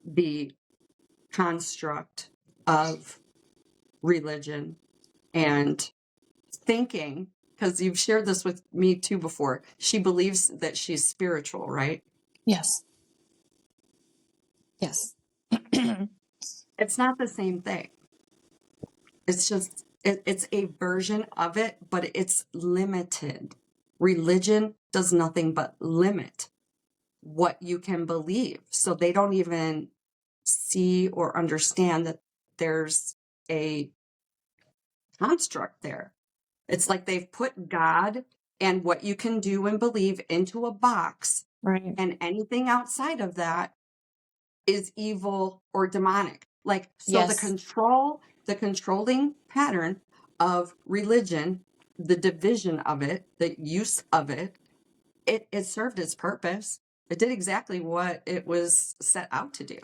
the construct of religion and thinking, because you've shared this with me too before, she believes that she's spiritual, right? Yes. Yes. It's not the same thing. It's just, it's a version of it, but it's limited. Religion does nothing but limit what you can believe. So they don't even see or understand that there's a construct there. It's like they've put God and what you can do and believe into a box, Right. and anything outside of that is evil or demonic. Like, so Yes. the controlling pattern of religion, the division of it, the use of it, it served its purpose. It did exactly what it was set out to do.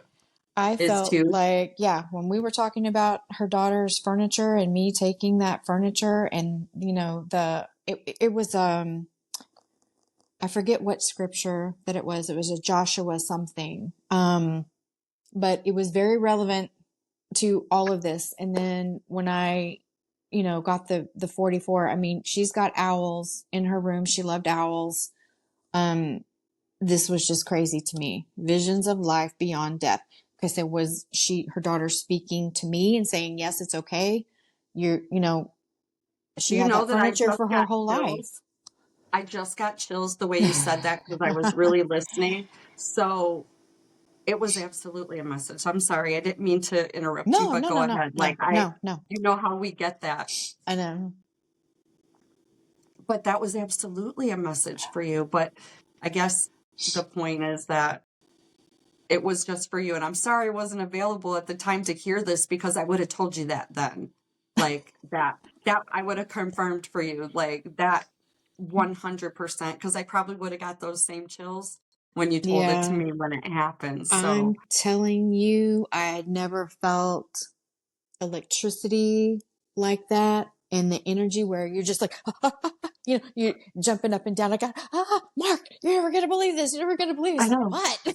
I Is felt to like, yeah, when we were talking about her daughter's furniture and me taking that furniture and, it was, I forget what scripture that it was. It was a Joshua something. But it was very relevant to all of this. And then when I, got the 44, I mean, she's got owls in her room. She loved owls. This was just crazy to me. Visions of life beyond death. Because it was her daughter speaking to me and saying, yes, it's okay. do She you had know that that I furniture just for her got whole life. chills? I just got chills the way you said that, because I was really listening. So it was absolutely a message. I'm sorry, I didn't mean to interrupt you, No, but no, go no, no, ahead. no, Like, no, no. you know how we get that. I know. But that was absolutely a message for you. But I guess the point is that it was just for you. And I'm sorry I wasn't available at the time to hear this, because I would have told you that then. Like that I would have confirmed for you, like that 100%, because I probably would have got those same chills when you told it to Yeah. me when it happened. So I'm telling you, I had never felt electricity like that, and the energy where you're just like, you're jumping up and down. Like, Mark, you're never going to believe this. You're never going to believe I this. Like, know, what?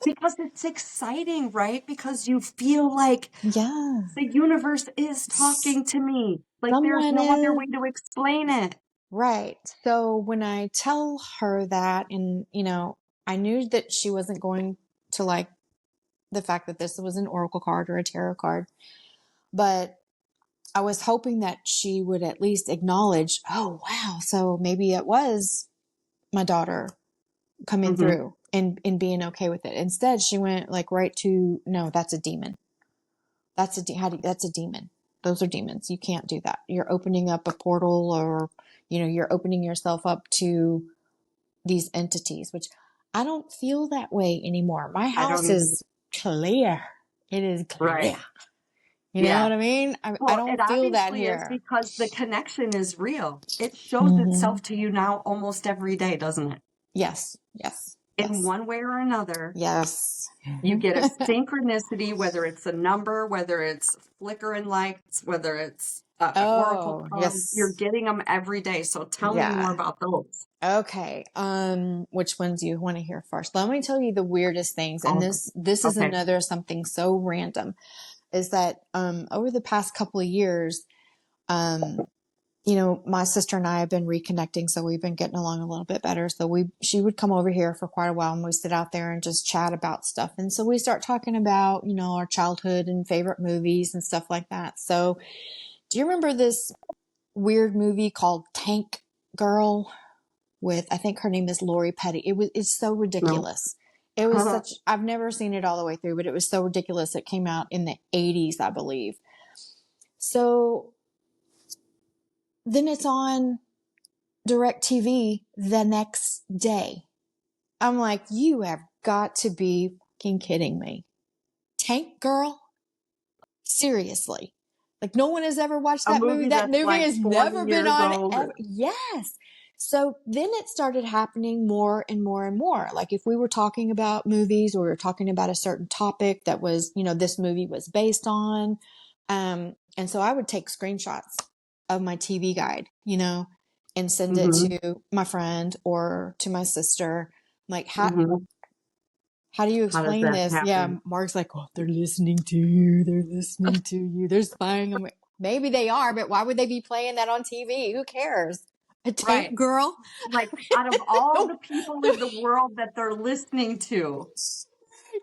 because it's exciting, right? Because you feel like Yeah. the universe is talking to me. Like, there's Someone no other is. way to explain it. Right. So when I tell her that, and, I knew that she wasn't going to like the fact that this was an oracle card or a tarot card, but I was hoping that she would at least acknowledge, oh, wow. So maybe it was my daughter coming Hmm. through and being okay with it. Instead, she went like right to, no, that's a demon. That's a demon. Those are demons. You can't do that. You're opening up a portal, or, you're opening yourself up to these entities, which I don't feel that way anymore. My I don't house even. is clear. It is clear. Right. You know Yeah. what I mean? I Well, it don't feel that obviously is here. because the connection is real. It shows Hmm. itself to you now almost every day, doesn't it? Yes, yes, In yes, one way or another, yes. you get a synchronicity, whether it's a number, whether it's flickering lights, whether it's oracle Oh, cards. You're yes. getting them every day. So tell me more Yeah. about those. Okay. Which ones do you want to hear first? Let me tell you the weirdest things. And Oh, this is okay. another something so random is that over the past couple of years, um my sister and I have been reconnecting, so we've been getting along a little bit better. So she would come over here for quite a while and we sit out there and just chat about stuff. And so we start talking about, our childhood and favorite movies and stuff like that. So do you remember this weird movie called Tank Girl with, I think her name is Lori Petty? It's so No. ridiculous. It was I've never seen it all the way through, but it was so ridiculous. It came out in the 80s, I believe. So then it's on DirecTV the next day. I'm like, you have got to be fucking kidding me. Tank Girl? Seriously. Like, no one has ever watched A that movie. movie That that's movie like has 40 never been years on old. ever. Yes. So then it started happening more and more and more. Like if we were talking about movies or we were talking about a certain topic that was, this movie was based on. And so I would take screenshots of my TV guide, and send it Hmm. to my friend or to my sister. Like, Hmm. how do you How does explain that this? Yeah, happen? Mark's like, oh, they're listening to you. They're listening to you. They're spying on me. Maybe they are, but why would they be playing that on TV? Who cares? A Tank Right. Girl? Like out of all No. the people in the world that they're listening to,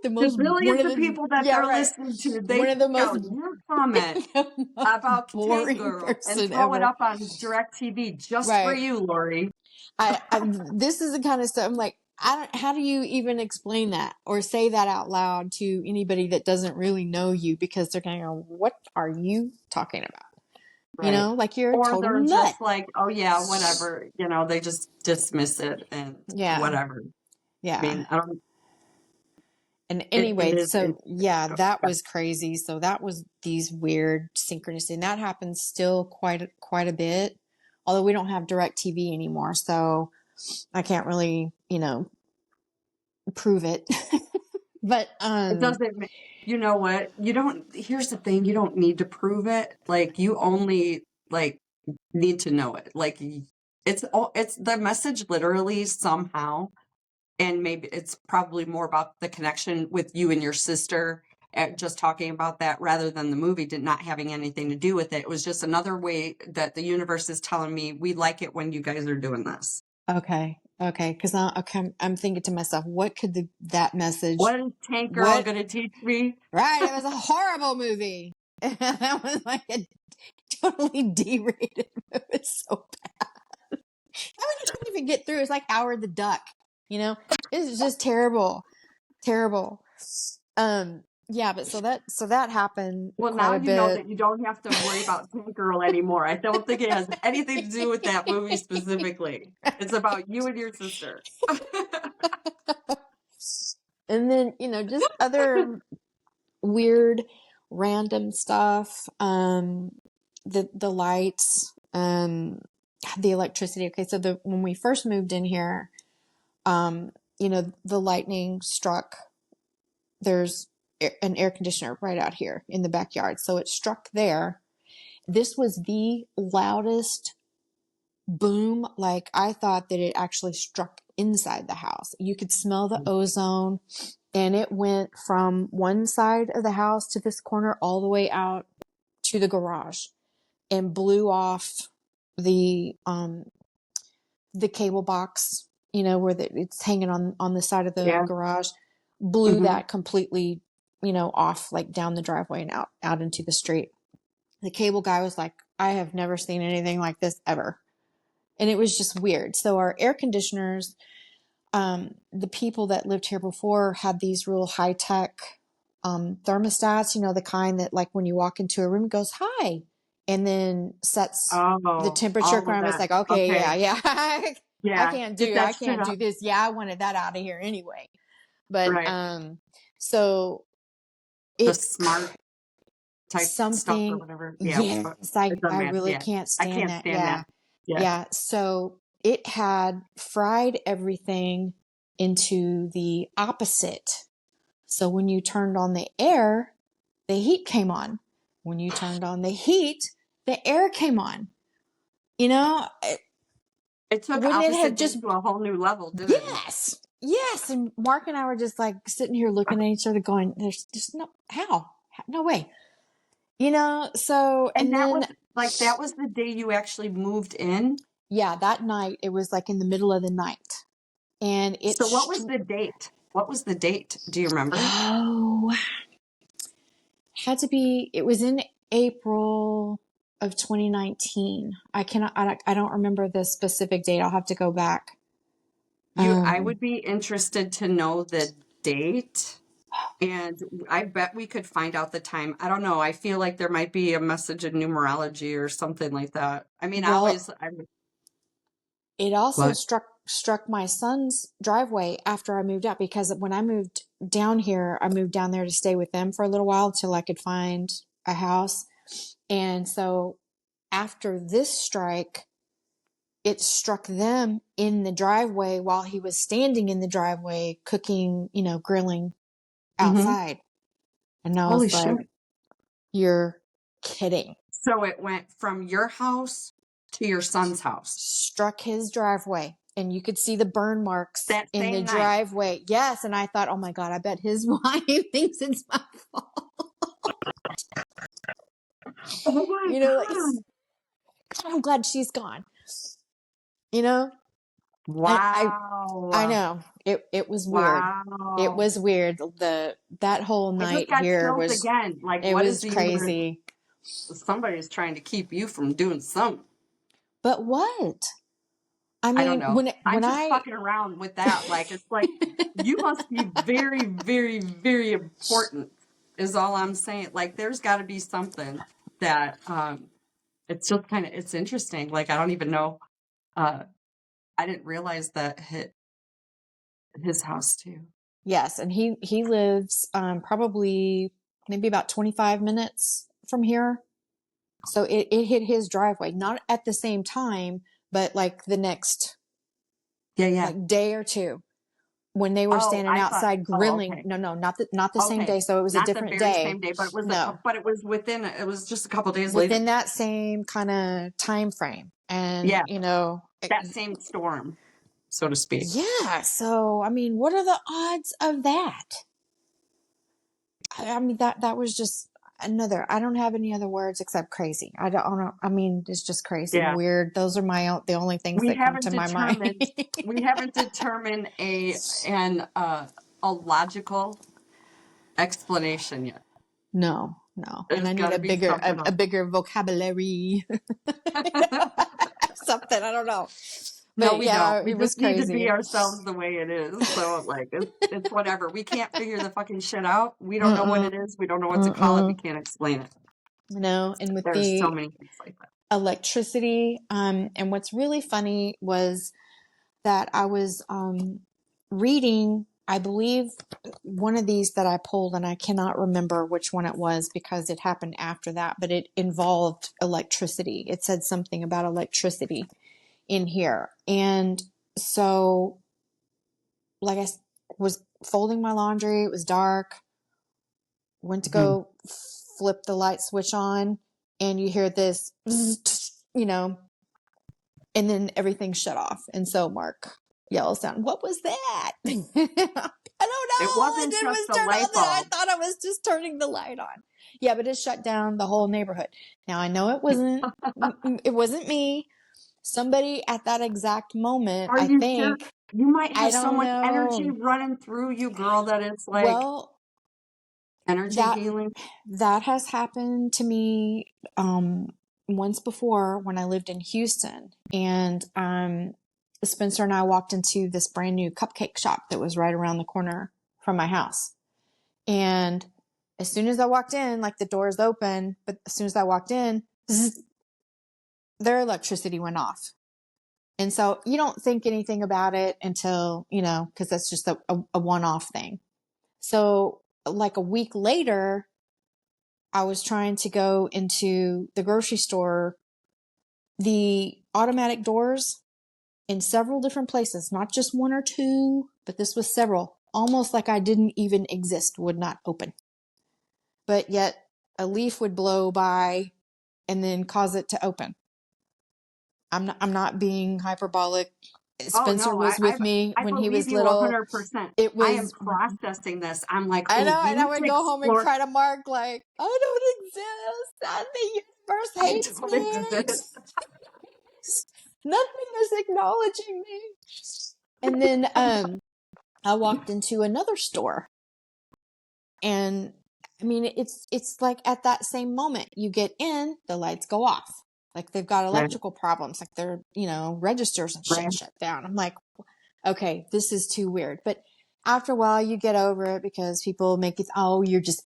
the One billions of of the, people that yeah, they're right. listening to, they One of the pick most, out your comment the most about Tank boring Girl and person throw it ever. up on DirecTV just for Right. you, Lori. This is the kind of stuff I'm like, how do you even explain that or say that out loud to anybody that doesn't really know you? Because they're going to go, what are you talking about? Right. Like you're a Or total they're nut. just like, oh yeah, whatever. They just dismiss it and Yeah. whatever. I Yeah. mean, I don't, And it anyway, is, so yeah, that was crazy. So that was these weird synchronicities. And that happens still quite a bit. Although we don't have direct TV anymore, so I can't really, prove it. But it doesn't, you know what? Here's the thing, you don't need to prove it. Like, you only, like, need to know it. Like, it's the message literally somehow. And maybe it's probably more about the connection with you and your sister, just talking about that rather than the movie did not having anything to do with it. It was just another way that the universe is telling me we like it when you guys are doing this. okay. Because I'm thinking to myself, what could that message, What is Tank Girl what, going to teach me? right? It was a horrible movie. That was like a totally D-rated. It was so bad. I mean, you couldn't even get through. It's like Howard the Duck, it's just terrible, terrible. Yeah, but so that happened Well, quite now a you know bit. that you don't have to worry about Tank Girl anymore. I don't think it has anything to do with that movie specifically. It's about you and your sister. And then, just other weird, random stuff. The lights, the electricity. Okay, so when we first moved in here, the lightning struck. There's an air conditioner right out here in the backyard, so it struck there. This was the loudest boom. Like I thought that it actually struck inside the house. You could smell the ozone, and it went from one side of the house to this corner all the way out to the garage and blew off the cable box, where it's hanging on the side of the Yeah. garage, blew Hmm. that completely, off like down the driveway and out into the street. The cable guy was like, I have never seen anything like this ever. And it was just weird. So our air conditioners, the people that lived here before had these real high tech thermostats, the kind that like when you walk into a room, it goes, hi, and then sets the Oh, temperature all of parameters. that. Like, okay, Okay. yeah. I Yeah. can't Get do, I that shit can't do up. this. Yeah, I wanted that out of here anyway. But, Right. so The it, smart type stuff or something. whatever. Yeah, but Yes, it I doesn't matter. really Yeah, can't I stand can't that. stand that. Yeah. Yeah. Yeah. So it had fried everything into the opposite. So when you turned on the air, the heat came on. When you turned on the heat, the air came on. You know, It took when it had opposite things just, to a whole new level, didn't it? yes, yes. And Mark and I were just like sitting here looking at each other going, there's just how? No way. You know, so, And and then, that was the day you actually moved in. yeah, that night, it was like in the middle of the night. And So what was the date? What was the date? Do you remember? oh, had to be, it was in April of 2019. I don't remember the specific date. I'll have to go back. I would be interested to know the date, and I bet we could find out the time. I don't know. I feel like there might be a message in numerology or something like that. I mean, Well, it also what? struck my son's driveway after I moved out, because when I moved down here, I moved down there to stay with them for a little while till I could find a house. And so after this strike, it struck them in the driveway while he was standing in the driveway cooking, grilling Mm-hmm. outside. And I Holy was like, shit. you're kidding. So it went from your house to your son's house Struck his driveway, and you could see the burn marks that in the same night. driveway. Yes. And I thought, oh my God, I bet his wife thinks it's my fault. Oh my Like, God. I'm glad she's gone. You know, and I Wow. know it was weird. It Wow. was weird. That whole I just night got here chills again. Like, it what is was the universe? crazy. Somebody's trying to keep you from doing something. But what? I I don't mean, know. I'm when just I, fucking around with that. Like, it's like, you must be very, very, very important, is all I'm saying. Like, there's got to be something that, it's just kind of, it's interesting. Like, I don't even know. I didn't realize that hit his house too. yes, and he lives probably maybe about 25 minutes from here. So it hit his driveway, not at the same time, but like the next Yeah, yeah. like day or two when they were Oh, standing I thought, outside oh, grilling. okay. No, not the same Okay. day. So it was a Not the different very day. same day, but No, it was within, it was just a couple days later. within that same kind of time frame. And, Yeah. That same storm, so to speak. yeah. So, I mean, what are the odds of that? I mean, that was just I don't have any other words except crazy. I don't know. I mean, it's just crazy, Yeah. weird. Those are the only things We that come haven't to my mind. determined we haven't determined a logical explanation yet. No. And There's I need got to a be bigger, something a else. bigger vocabulary. Something. I don't know. No, But we yeah, don't. We it was just need to be crazy. ourselves the way it is. So, like, it's whatever. We can't figure the fucking shit out. We don't know what Mm-mm, it is. We don't know what to call it. We mm-mm. can't explain it. No, and with There's so the many things like that. electricity, and what's really funny was that I was reading, I believe, one of these that I pulled, and I cannot remember which one it was because it happened after that, but it involved electricity. It said something about electricity in here. And so, like I was folding my laundry, it was dark, went to Mhm. go flip the light switch on, and you hear this, and then everything shut off. And so Mark yells down, "What was that?" I don't It know. It wasn't didn't just was a turn on light that. I bulb. thought I was just turning the light on. Yeah, but it shut down the whole neighborhood. Now I know it wasn't me. Somebody at that exact moment, Are I you sure? think, You might I have so don't much energy know. running through you, girl, that it's like Well, energy that healing. that has happened to me once before when I lived in Houston, and Spencer and I walked into this brand new cupcake shop that was right around the corner from my house. And as soon as I walked in, like the doors open, but as soon as I walked in, zzz, their electricity went off. And so you don't think anything about it until, because that's just a one-off thing. So like a week later, I was trying to go into the grocery store. The automatic doors in several different places, not just one or two, but this was several, almost like I didn't even exist, would not open. But yet a leaf would blow by and then cause it to open. I'm not being hyperbolic. Oh Spencer no, was with me I when he believe was you little. 100%. It I am was, processing this. I'm like, I oh, know, we and I need would to go home and explore. cry to Mark like, I don't exist. And the universe I hates don't me. exist. Nothing is acknowledging me. And then I walked into another store, and I mean, it's like at that same moment you get in, the lights go off. Like they've got Right, electrical problems, like their, registers and right. shut down. I'm like, okay, this is too weird. But after a while you get over it because people make it, oh, you're just,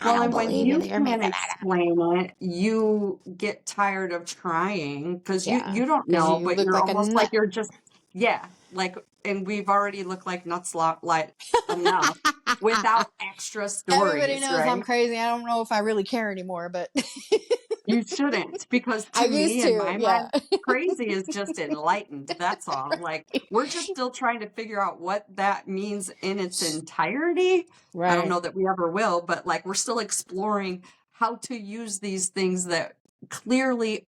I Well, don't and when believe you. you You're can't making that up. explain it, you get tired of trying because you Yeah. you don't Because know, you but look you're like a almost like nut. you're just yeah, like and we've already looked like nuts lot like enough without extra Everybody stories, knows I'm right? crazy. I don't know if I really care anymore, but You shouldn't, because I to used me, in to. my Yeah. mind, crazy is just enlightened. That's all. Like, we're just still trying to figure out what that means in its entirety. I don't Right. know that we ever will, but like, we're still exploring how to use these things that clearly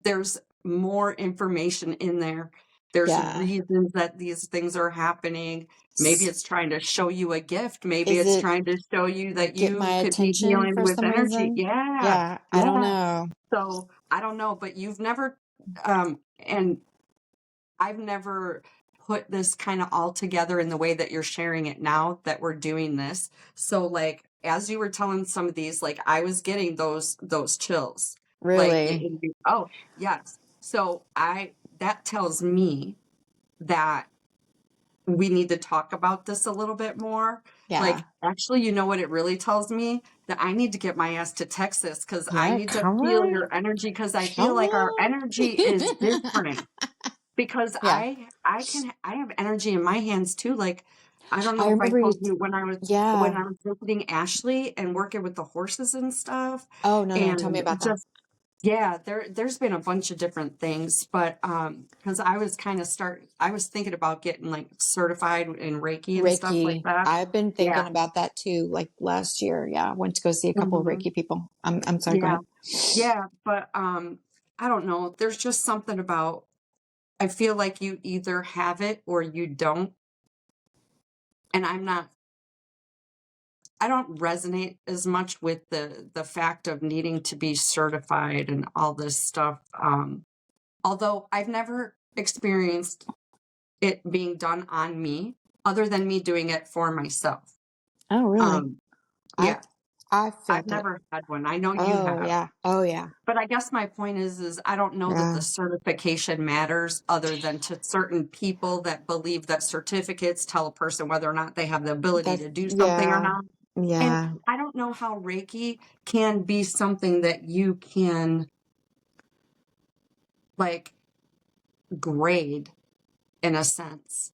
there's more information in there. There's Yeah. reasons that these things are happening. Maybe it's trying to show you a gift. Maybe Is it's it trying to show you that get my you could be attention dealing for with some energy. reason? Yeah. Yeah. I don't Yeah. know. So I don't know, but you've never, and I've never put this kind of all together in the way that you're sharing it now that we're doing this. So like, as you were telling some of these, like I was getting those chills, like, Really? oh, yes. So that tells me that we need to talk about this a little bit more. Yeah. Like, actually, you know what it really tells me? That I need to get my ass to Texas because I Yeah. need to Come feel on. your energy because I feel Come like our on. energy is different. Because Yeah. I have energy in my hands too. Like, I don't I know if I remember you. told you when Yeah. I was visiting Ashley and working with the horses and stuff, Oh, no, no. Tell me and about that. just yeah, there's been a bunch of different things, but because I was thinking about getting like certified in Reiki and stuff like Reiki. that. I've been Yeah. thinking about that too. Like last year. Yeah. I went to go see a couple of Hmm. Reiki people. I'm sorry. Go Yeah. ahead. Yeah, but I don't know. There's just something about I feel like you either have it or you don't, and I don't resonate as much with the fact of needing to be certified and all this stuff. Although I've never experienced it being done on me, other than me doing it for myself. Oh, really? Um, I yeah, I I've felt it. never had one. I know you Oh, have. yeah. Oh, yeah. But I guess my point is I don't know that the Yeah. certification matters other than to certain people that believe that certificates tell a person whether or not they have the ability That's, to do something or yeah. not. And Yeah. I don't know how Reiki can be something that you can like grade in a sense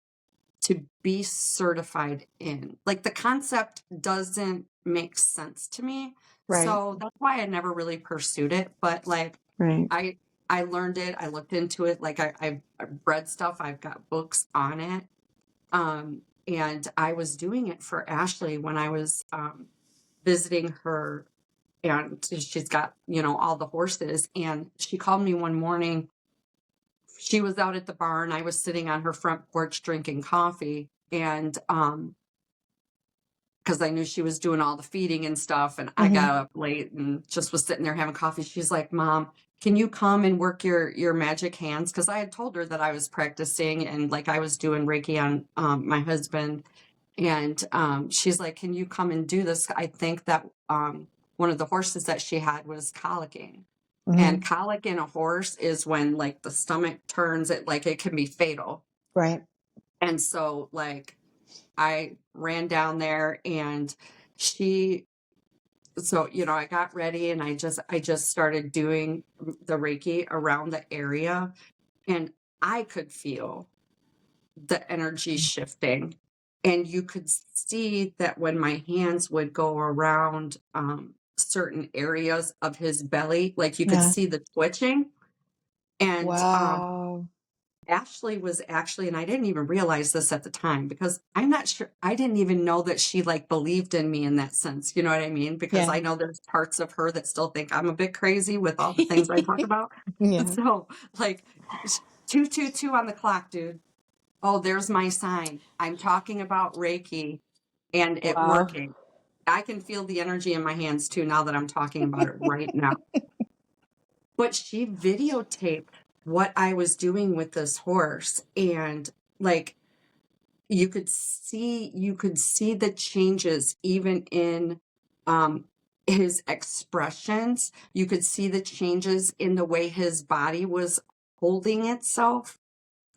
to be certified in. Like the concept doesn't make sense to me. Right. So that's why I never really pursued it. But like Right. I learned it, I looked into it, like I've read stuff, I've got books on it. And I was doing it for Ashley when I was visiting her, and she's got, all the horses. And she called me one morning. She was out at the barn. I was sitting on her front porch drinking coffee. And because I knew she was doing all the feeding and stuff, and I Mm-hmm. got up late and just was sitting there having coffee. She's like, Mom, can you come and work your magic hands? Because I had told her that I was practicing and like I was doing Reiki on my husband. And she's like, can you come and do this? I think that one of the horses that she had was colicking. Mm-hmm. And colic in a horse is when like the stomach turns, it can be fatal. Right. And so like I ran down there, and I got ready, and I just started doing the Reiki around the area, and I could feel the energy shifting. And you could see that when my hands would go around certain areas of his belly, like you could Yeah. see the twitching. And Wow. Ashley was actually, and I didn't even realize this at the time because I'm not sure, I didn't even know that she like believed in me in that sense. You know what I mean? Because Yeah. I know there's parts of her that still think I'm a bit crazy with all the things I talk about. Yeah. So like 222 on the clock, dude. Oh, there's my sign. I'm talking about Reiki and it Wow. working. I can feel the energy in my hands too now that I'm talking about it right now. But she videotaped what I was doing with this horse, and like you could see the changes even in his expressions. You could see the changes in the way his body was holding itself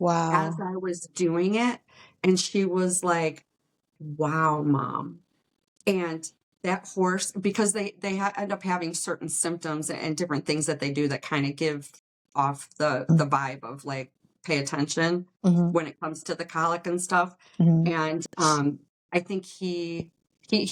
as Wow. I was doing it. And she was like, wow, mom. And that horse, because they end up having certain symptoms and different things that they do that kind of give off the vibe of like, pay attention Mm-hmm. when it comes to the colic and stuff. Mm-hmm. And I think he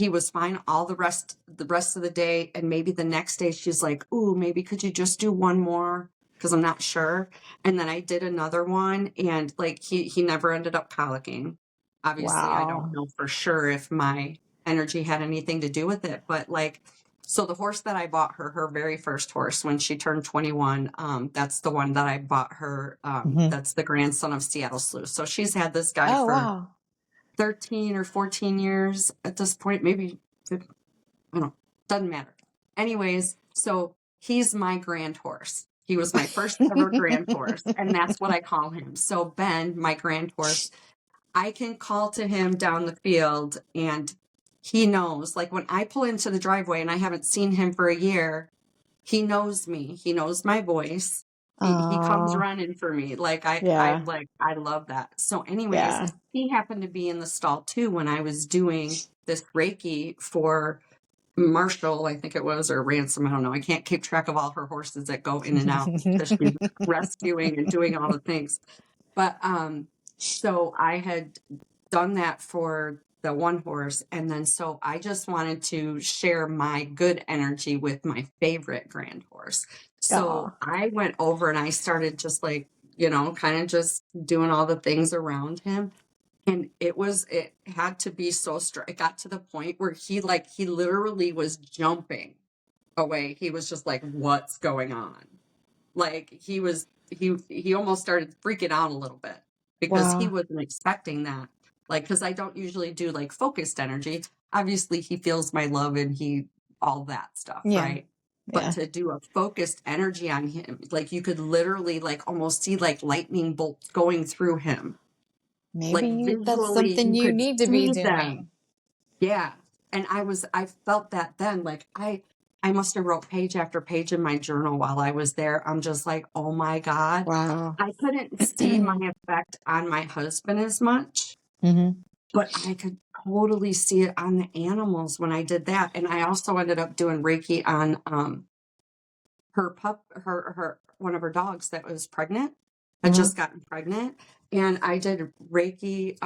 was fine all the rest of the day. And maybe the next day she's like, ooh, maybe could you just do one more? Because I'm not sure. And then I did another one, and like he never ended up colicking. Obviously, I don't Wow. know for sure if my energy had anything to do with it, but like, so the horse that I bought her very first horse when she turned 21, that's the one that I bought her. Mm-hmm. That's the grandson of Seattle Sleuth. So she's had this guy Oh, for wow. 13 or 14 years at this point, maybe, I don't know, doesn't matter. Anyways, so he's my grand horse. He was my first ever grand horse, and that's what I call him. So Ben, my grand horse, I can call to him down the field, and he knows, like when I pull into the driveway and I haven't seen him for a year, he knows me. He knows my voice. He comes Oh, running for me. Like I yeah. like I love that. So anyways, Yeah. he happened to be in the stall too when I was doing this Reiki for Marshall, I think it was, or Ransom. I don't know. I can't keep track of all her horses that go in and out because she's rescuing and doing all the things. But so I had done that for the one horse, and then so I just wanted to share my good energy with my favorite grand horse. Oh, So I went over and I started just like, kind of just doing all the things around him. And it had to be so strong. It got to the point where he literally was jumping away. He was just like, what's going on? Like he almost started freaking out a little bit because he wow. wasn't expecting that. Like, because I don't usually do like focused energy. Obviously, he feels my love and all that stuff, Yeah. right? But Yeah. to do a focused energy on him, like you could literally like almost see like lightning bolts going through him. Like Maybe that's visually, something you you could need to be see them. doing. Yeah. And I felt that then, like I must have wrote page after page in my journal while I was there. I'm just like, oh my God. Wow. I couldn't see my effect on my husband as much, Mm-hmm. but I could totally see it on the animals when I did that. And I also ended up doing Reiki on her one of her dogs that was pregnant, had Mm-hmm. just gotten pregnant. And I did Reiki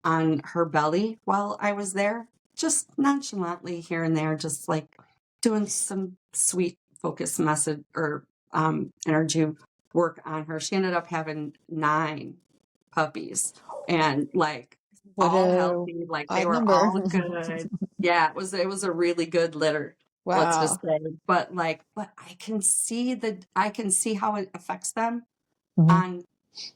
on her belly while I was there, just nonchalantly here and there, just like doing some sweet focus message or energy work on her. She ended up having 9 puppies, and like What all a healthy, like they odd were number. all good. Yeah, it was a really good litter, let's just Wow. say. But I can see how it affects them Mm-hmm. on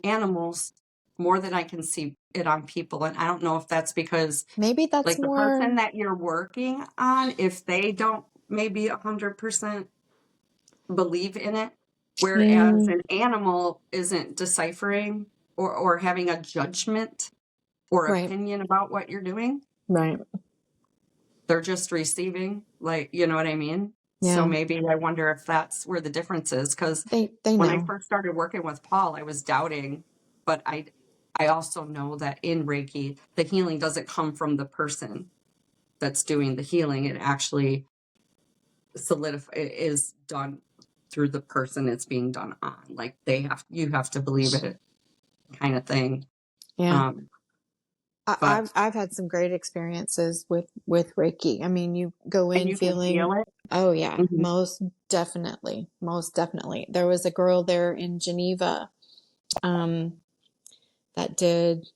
animals more than I can see it on people. And I don't know if that's because Maybe that's like the more. person that you're working on, if they don't maybe 100% believe in it, whereas Mm, an animal isn't deciphering or having a judgment or right. opinion about what you're doing. Right. They're just receiving, like, you know what I mean? So Yeah. maybe I wonder if that's where the difference is. Because They when I know. first started working with Paul, I was doubting, but I also know that in Reiki, the healing doesn't come from the person that's doing the healing. It actually it is done through the person it's being done on. Like you have to believe it, kind of thing. Yeah. Um, but I've had some great experiences with Reiki. I mean, you go and in you can feeling, feel it. oh yeah, Hmm. most definitely. There was a girl there in Geneva, um, that did,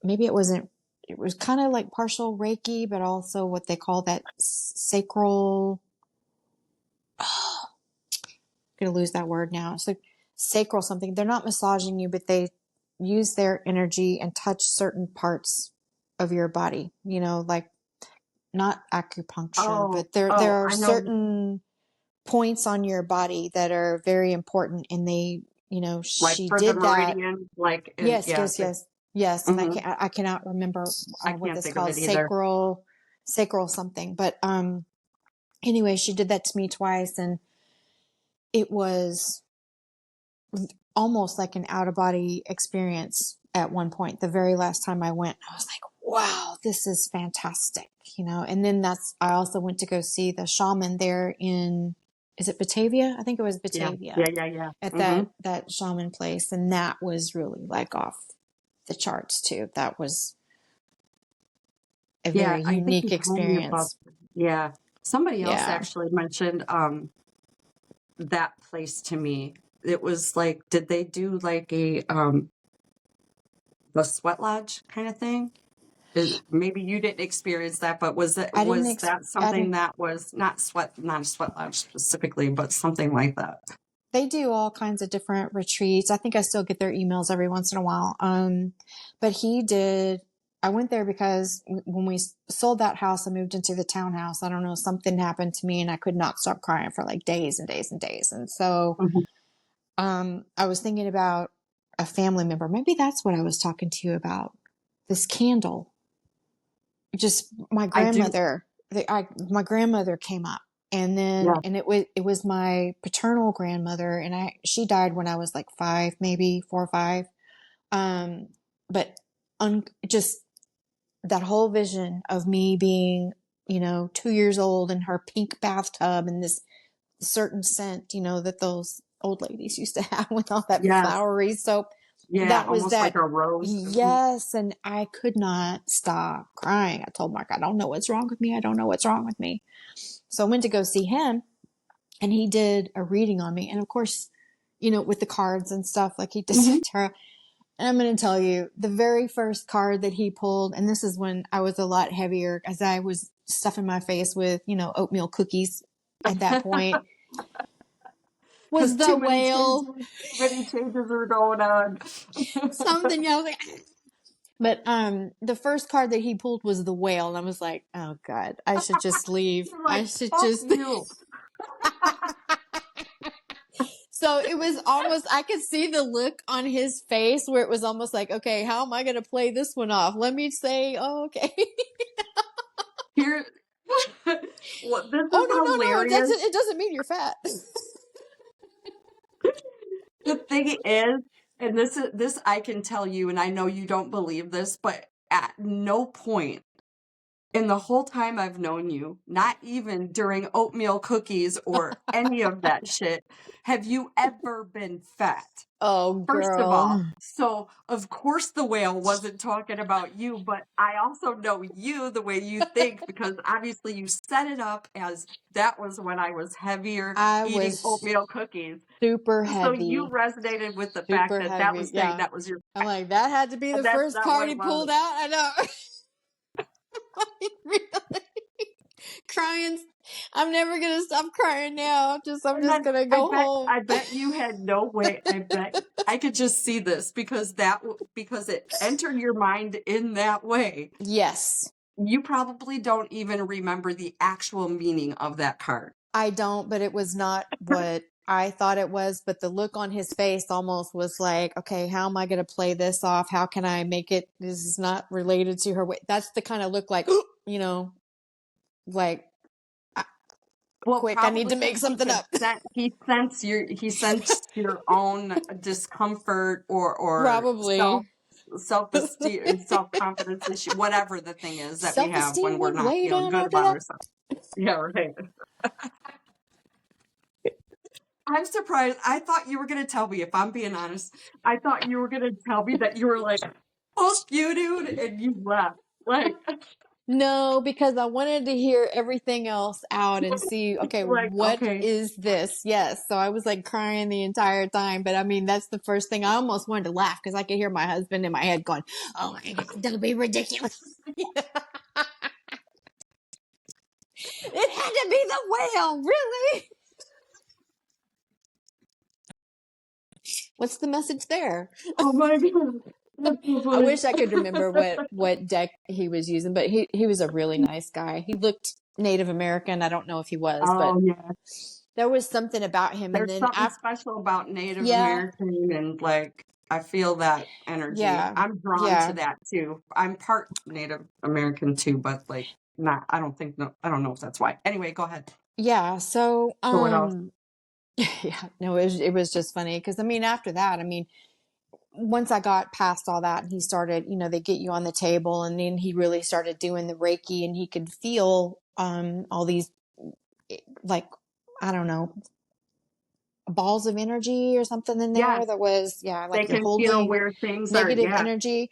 maybe it wasn't, it was kind of like partial Reiki, but also what they call that sacral, I'm gonna lose that word now. It's like sacral something. They're not massaging you, but they use their energy and touch certain parts of your body, like not acupuncture, Oh, but there oh, are I know, certain points on your body that are very important. And they, like she for the did that. meridian, like in, Yes, yeah, yes, yes, yes. And hmm, I cannot remember I what can't this think of called, it either. sacral something. But anyway, she did that to me twice, and it was almost like an out of body experience at one point. The very last time I went, I was like, wow, this is fantastic, And then I also went to go see the shaman there in, is it Batavia? I think it was Yeah, Batavia, yeah, yeah, yeah. at Hmm. that shaman place. And that was really like off the charts too. That was a Yeah, very I think unique you told me about, experience. yeah. Somebody else Yeah. actually mentioned that place to me. It was like, did they do like a sweat lodge kind of thing? Maybe you didn't experience that, but was that I something didn't, that was not a sweat lodge specifically, but something like that? they do all kinds of different retreats. I think I still get their emails every once in a while. But I went there because when we sold that house, I moved into the townhouse. I don't know, something happened to me and I could not stop crying for like days and days and days. And so, Mhm. I was thinking about a family member. Maybe that's what I was talking to you about. This candle. Just my I do. grandmother, my grandmother came up, and then, Yeah. and it was my paternal grandmother, and she died when I was like 5, maybe 4 or 5. Um, but just that whole vision of me being, 2 years old in her pink bathtub and this certain scent, that those old ladies used to have with all that Yes. flowery soap. Yeah. That was Almost like that. a rose. Mhm. Yes. And I could not stop crying. I told Mark, I don't know what's wrong with me. I don't know what's wrong with me. So I went to go see him, and he did a reading on me. And of course, with the cards and stuff like he did Mhm. tarot. And I'm going to tell you, the very first card that he pulled, and this is when I was a lot heavier, as I was stuffing my face with, oatmeal cookies at that point, Because was the whale. too many changes are going on. Something else. But the first card that he pulled was the whale, and I was like, oh God, I should just leave. You're I like, should fuck just. you. So it was almost, I could see the look on his face where it was almost like, okay, how am I going to play this one off? Let me say, oh, okay. Here, well, this Oh, is no, no, no. hilarious. It doesn't mean you're fat. The thing is, and this I can tell you, and I know you don't believe this, but at no point in the whole time I've known you, not even during oatmeal cookies or any of that shit, have you ever been fat. Oh, First of all, girl. so of course the whale wasn't talking about you, but I also know you the way you think because obviously you set it up as that was when I was heavier I eating was oatmeal cookies. super So you heavy. reresonated with the fact Super that that heavy. was saying Yeah. that was your, I'm like, that had to be and the that's first not what card it he was. pulled out. I know. Really crying. I'm never gonna stop crying now. I'm And just then gonna go home. I bet you had no way. I bet I could just see this because because it entered your mind in that way. Yes. You probably don't even remember the actual meaning of that card. I don't, but it was not what I thought it was. But the look on his face almost was like, okay, how am I going to play this off? How can I make it? This is not related to her. That's the kind of look like, like, Well, quick, I need probably to make because something up. he sensed your own discomfort or Probably. self-esteem and self-confidence issue, whatever the thing is that we have when Self-esteem we're went not way feeling down good after about that. ourselves. Yeah, right. I'm surprised. I thought you were going to tell me, if I'm being honest, I thought you were going to tell me that you were like, fuck you, dude, and you left. Like, No, because I wanted to hear everything else out and see, okay, like, what okay. is this? Yes. So I was like crying the entire time. But I mean, that's the first thing. I almost wanted to laugh because I could hear my husband in my head going, oh my God, don't be ridiculous. It had to be the whale, really? What's the message there? Oh my God. That's so I funny. wish I could remember what deck he was using, but he was a really nice guy. He looked Native American. I don't know if he was, but Oh yeah. there was something about him. And There's then something after, special about Native yeah, American, and like I feel that energy. yeah, I'm drawn to yeah, that too. I'm part Native American too, but like not I don't think no I don't know if that's why. Anyway, go ahead. yeah. So, So what else? yeah, no, it was just funny because I mean, after that, I mean, once I got past all that and he started, they get you on the table and then he really started doing the Reiki and he could feel, all these, like, I don't know, balls of energy or something in there Yes, that was, yeah, they like you're can feel holding where things are, negative yeah, energy.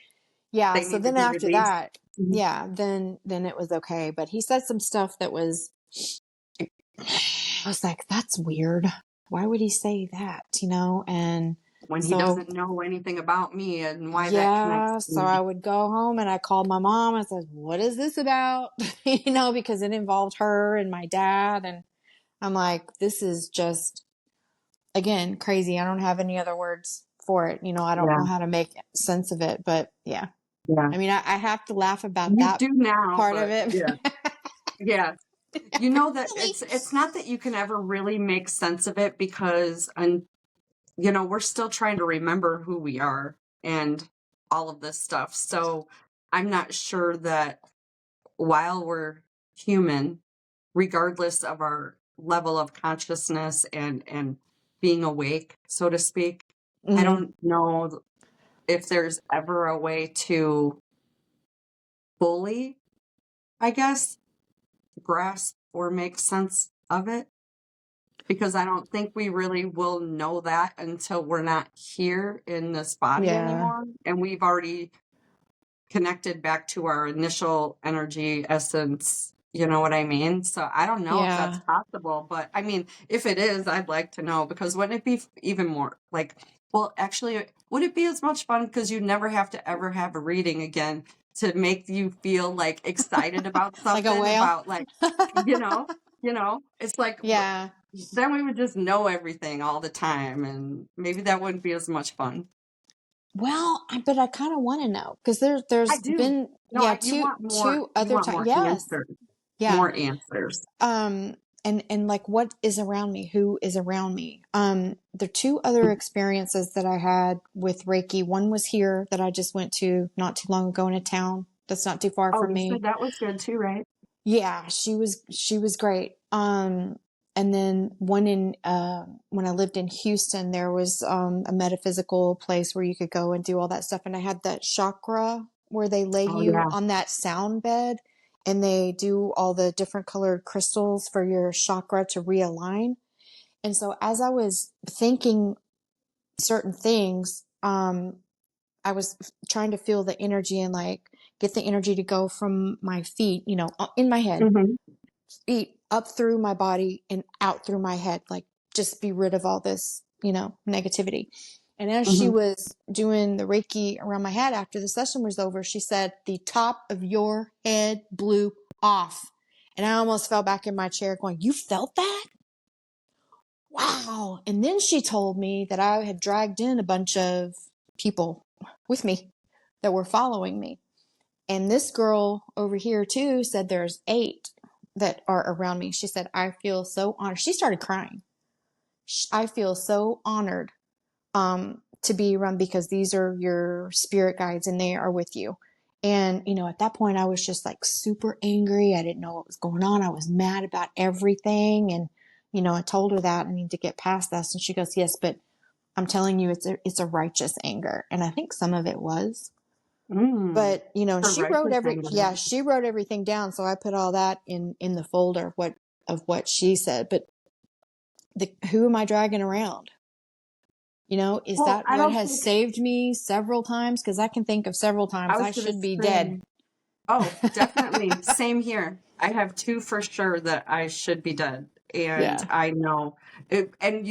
Yeah. they So need to then be after released. that, Mhm. yeah, then it was okay. But he said some stuff that was, I was like, that's weird. Why would he say that? And When he so, doesn't know anything about me and why that connects yeah, to so I me. would go home and I called my mom and said, what is this about? Because it involved her and my dad. And I'm like, this is just, again, crazy. I don't have any other words for it. I don't Yeah, know how to make sense of it, but yeah. yeah. I mean, I have to laugh about You that do now, part of but it. yeah. Yeah. You know that Really? it's not that you can ever really make sense of it because and we're still trying to remember who we are and all of this stuff. So I'm not sure that while we're human, regardless of our level of consciousness and being awake, so to speak, I Hmm. don't know if there's ever a way to fully, I guess, grasp or make sense of it. Because I don't think we really will know that until we're not here in this body Yeah. anymore. And we've already connected back to our initial energy essence. You know what I mean? So I don't know if that's Yeah. possible, but I mean, if it is, I'd like to know because wouldn't it be even more like, well, actually, would it be as much fun because you never have to ever have a reading again to make you feel like excited about Like a something whale? about like, you know, it's like Yeah. then we would just know everything all the time, and maybe that wouldn't be as much fun. Well, but I kind of want to know because I there's do. been, No, yeah, you want more. two You other want times. more Yes. answers. Yeah. More answers. Um, and like what is around me, who is around me. There are two other experiences that I had with Reiki. One was here that I just went to not too long ago in a town that's not too far Oh, from you said me. that was good too, right? Yeah, she was great. And then one in when I lived in Houston, there was a metaphysical place where you could go and do all that stuff. And I had that chakra where they lay Oh you yeah. on that sound bed and they do all the different colored crystals for your chakra to realign. And so as I was thinking certain things, I was trying to feel the energy and like get the energy to go from my feet, in my head, Hmm. feet up through my body and out through my head, like just be rid of all this, negativity. And as she Hmm. was doing the Reiki around my head after the session was over, she said, the top of your head blew off. And I almost fell back in my chair going, you felt that? Wow. And then she told me that I had dragged in a bunch of people with me that were following me. And this girl over here too said there's 8 that are around me. She said, I feel so honored. She started crying. I feel so honored to be around because these are your spirit guides and they are with you. And, at that point I was just like super angry. I didn't know what was going on. I was mad about everything. And, I told her that I need to get past this. And she goes, yes, but I'm telling you, it's a righteous anger. And I think some of it was. Mm. But For righteous anger. she wrote everything down, so I put all that in the folder of what she said. But who am I dragging around? Is Well, that I what don't has think saved me several times? Because I can think of several I times was I going to should be dead. say. Oh, definitely. Same here. I have two for sure that I should be dead. And Yeah. I know it, and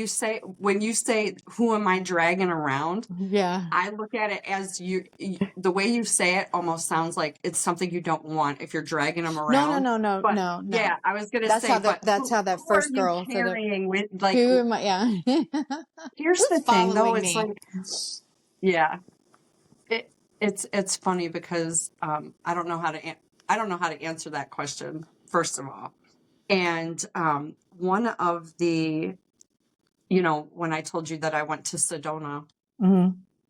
when you say, who am I dragging around? Yeah. I look at it as the way you say it almost sounds like it's something you don't want if you're dragging them No, no, around. no, no, But no, no. yeah, I was going to That's say, how that but that's how that who are first you girl said it. carrying with, like, Who am I? Yeah. here's Who's the thing though, following it's me? like, yeah, it, it's funny because, I don't know how to answer that question, first of all. And, one of the, when I told you that I went to Sedona, Hmm.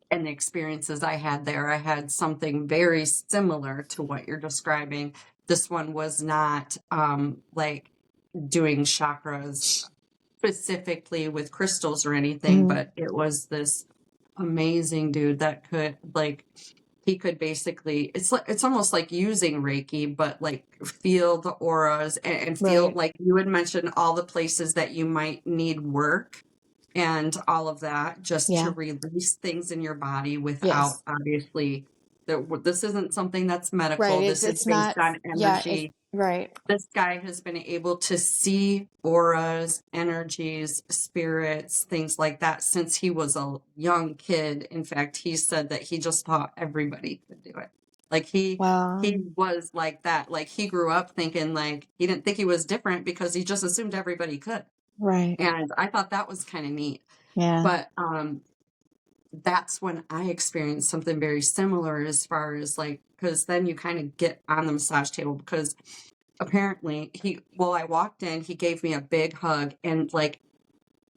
and the experiences I had there, I had something very similar to what you're describing. This one was not like doing chakras specifically with crystals or anything, Hmm. but it was this amazing dude that could, like, he could basically, it's almost like using Reiki, but like feel the auras and feel, Right. like you had mentioned, all the places that you might need work and all of that, just to Yeah. release things in your body without, Yes. obviously, this isn't something that's Right. medical. This is It's based not. on Yeah. It's energy. right. This guy has been able to see auras, energies, spirits, things like that since he was a young kid. In fact, he said that he just thought everybody could do it. Like Wow. he was like that. Like he grew up thinking, like, he didn't think he was different because he just assumed everybody could. Right. And I thought that was kind of neat. Yeah. But that's when I experienced something very similar, as far as, like, because then you kind of get on the massage table, because apparently I walked in, he gave me a big hug, and like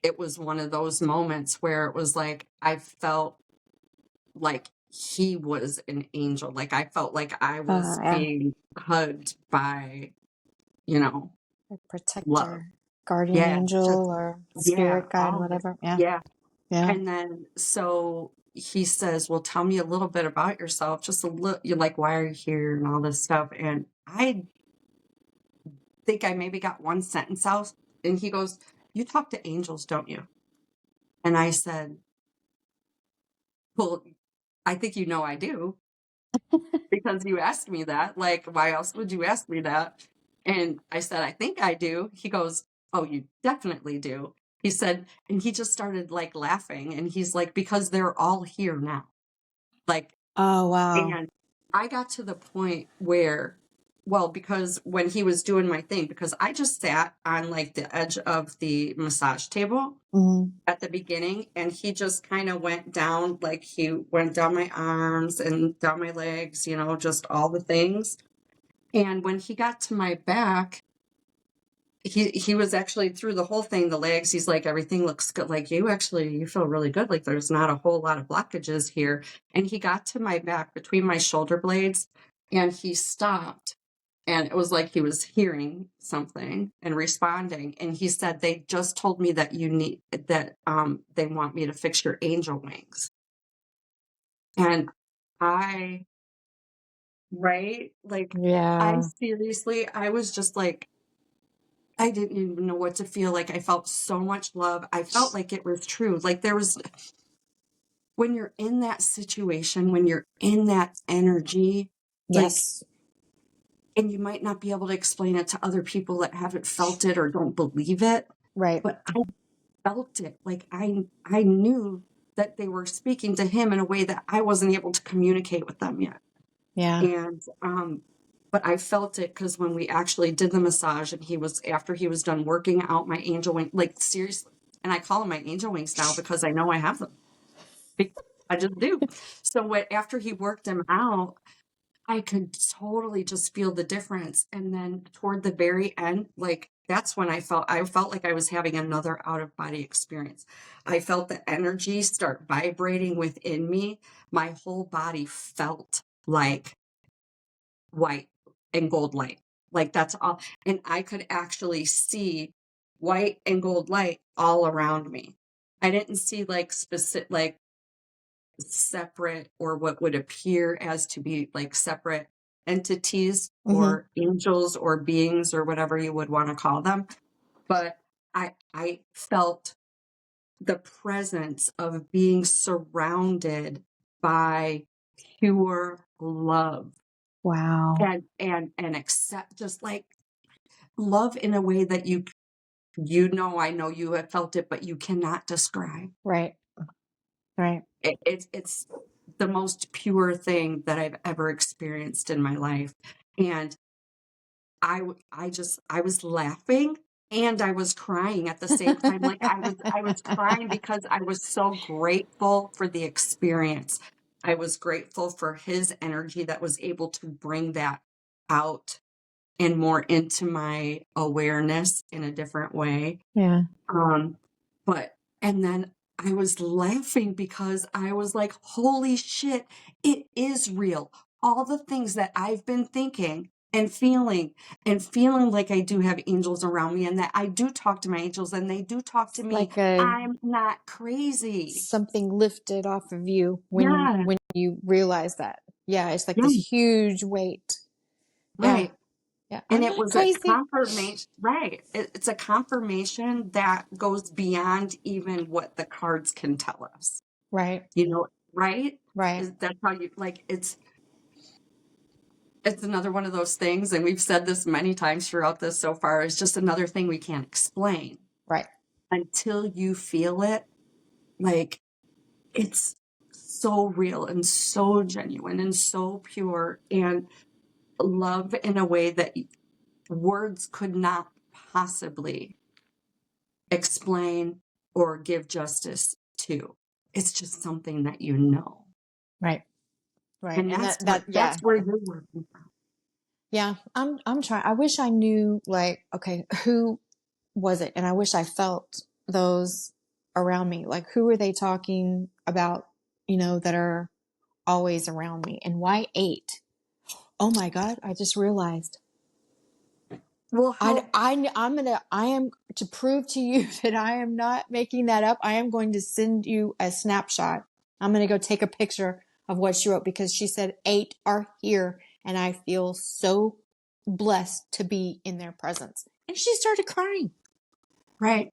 it was one of those moments where it was like I felt like he was an angel. Like I felt like I was Yeah. being hugged by, you know, A love. protector, guardian Yeah, just angel, or yeah, spirit guide, all of it. whatever. Yeah. Yeah. Yeah. And then so he says, "Well, tell me a little bit about yourself, just a little, you're like, why are you here and all this stuff." And I think I maybe got one sentence out, and he goes, "You talk to angels, don't you?" And I said, "Well, I think I do, because you asked me that. Like, why else would you ask me that?" And I said, "I think I do." He goes, "Oh, you definitely do." He said, and he just started like laughing, and he's like, "Because they're all here now." Like, Oh, wow. and I got to the point where, well, because when he was doing my thing, because I just sat on like the edge of the massage table Hmm. at the beginning, and he just kind of went down, like he went down my arms and down my legs, just all the things. And when he got to my back, he was actually through the whole thing, the legs, he's like, "Everything looks good. Like, you feel really good. Like, there's not a whole lot of blockages here." And he got to my back between my shoulder blades, and he stopped. And it was like he was hearing something and responding. And he said, "They just told me that they want me to fix your angel wings." And I, right? Like, I Yeah. seriously, I was just like, I didn't even know what to feel. Like, I felt so much love. I felt like it was true. Like, when you're in that situation, when you're in that energy, like, Yes. and you might not be able to explain it to other people that haven't felt it or don't believe it, Right. but I felt it. Like, I knew that they were speaking to him in a way that I wasn't able to communicate with them yet. Yeah. And but I felt it, because when we actually did the massage, and after he was done working out my angel wing, like, seriously, and I call them my angel wings now because I know I have them. I just do. So after he worked them out, I could totally just feel the difference. And then toward the very end, like, that's when I felt like I was having another out of body experience. I felt the energy start vibrating within me. My whole body felt like white and gold light. Like, that's all. And I could actually see white and gold light all around me. I didn't see like specific, like separate, or what would appear as to be like separate entities Hmm. or angels or beings or whatever you would want to call them. But I felt the presence of being surrounded by pure love. Wow. and accept, just like love in a way that I know you have felt it, but you cannot describe. Right. Right. It's the most pure thing that I've ever experienced in my life. And I was laughing and I was crying at the same time. Like I was crying because I was so grateful for the experience. I was grateful for his energy that was able to bring that out and more into my awareness in a different way. Yeah. Um, but, and then I was laughing because I was like, holy shit, it is real. All the things that I've been thinking and feeling like I do have angels around me and that I do talk to my angels and they do talk to me. Like a I'm not crazy. something lifted off of you Yeah, when you realize that. Yeah, it's like yeah, this huge weight. Yeah. right. Yeah. And I'm it not was a crazy. confirmation, right? It's a confirmation that goes beyond even what the cards can tell us. Right. Right? Right. That's how you like it's another one of those things, and we've said this many times throughout this so far, it's just another thing we can't explain Right. until you feel it. Like it's so real and so genuine and so pure and love in a way that words could not possibly explain or give justice to. It's just something that you know. Right. Right. And And that's where you're working from. yeah, I'm trying. I wish I knew, like, okay, who was it? And I wish I felt those around me. Like, who are they talking about, that are always around me? And why 8? Oh my God, I just realized. Well, I am to prove to you that I am not making that up. I am going to send you a snapshot. I'm going to go take a picture of what she wrote because she said 8 are here and I feel so blessed to be in their presence. And she started crying. right.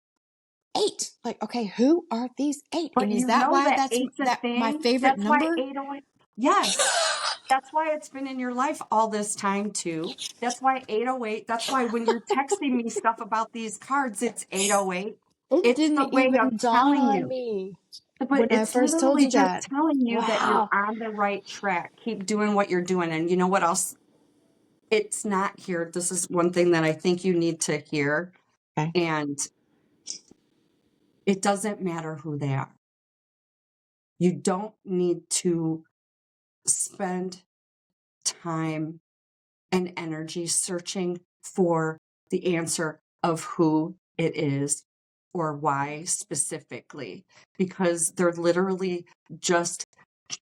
8. Like, okay, who are these 8? But And is you that know why that that's eight's a that my thing. favorite That's why number? 808. Yes. That's why it's been in your life all this time too. That's why 808. That's why when you're texting me stuff about these cards, it's 808. It It's the didn't way of even dawn telling on you. me But when I it's first told literally you just that. telling you that you're Wow. on the right track. Keep doing what you're doing. And you know what else? It's not here. This is one thing that I think you need to hear. Okay. And it doesn't matter who they are. You don't need to spend time and energy searching for the answer of who it is or why specifically, because they're literally just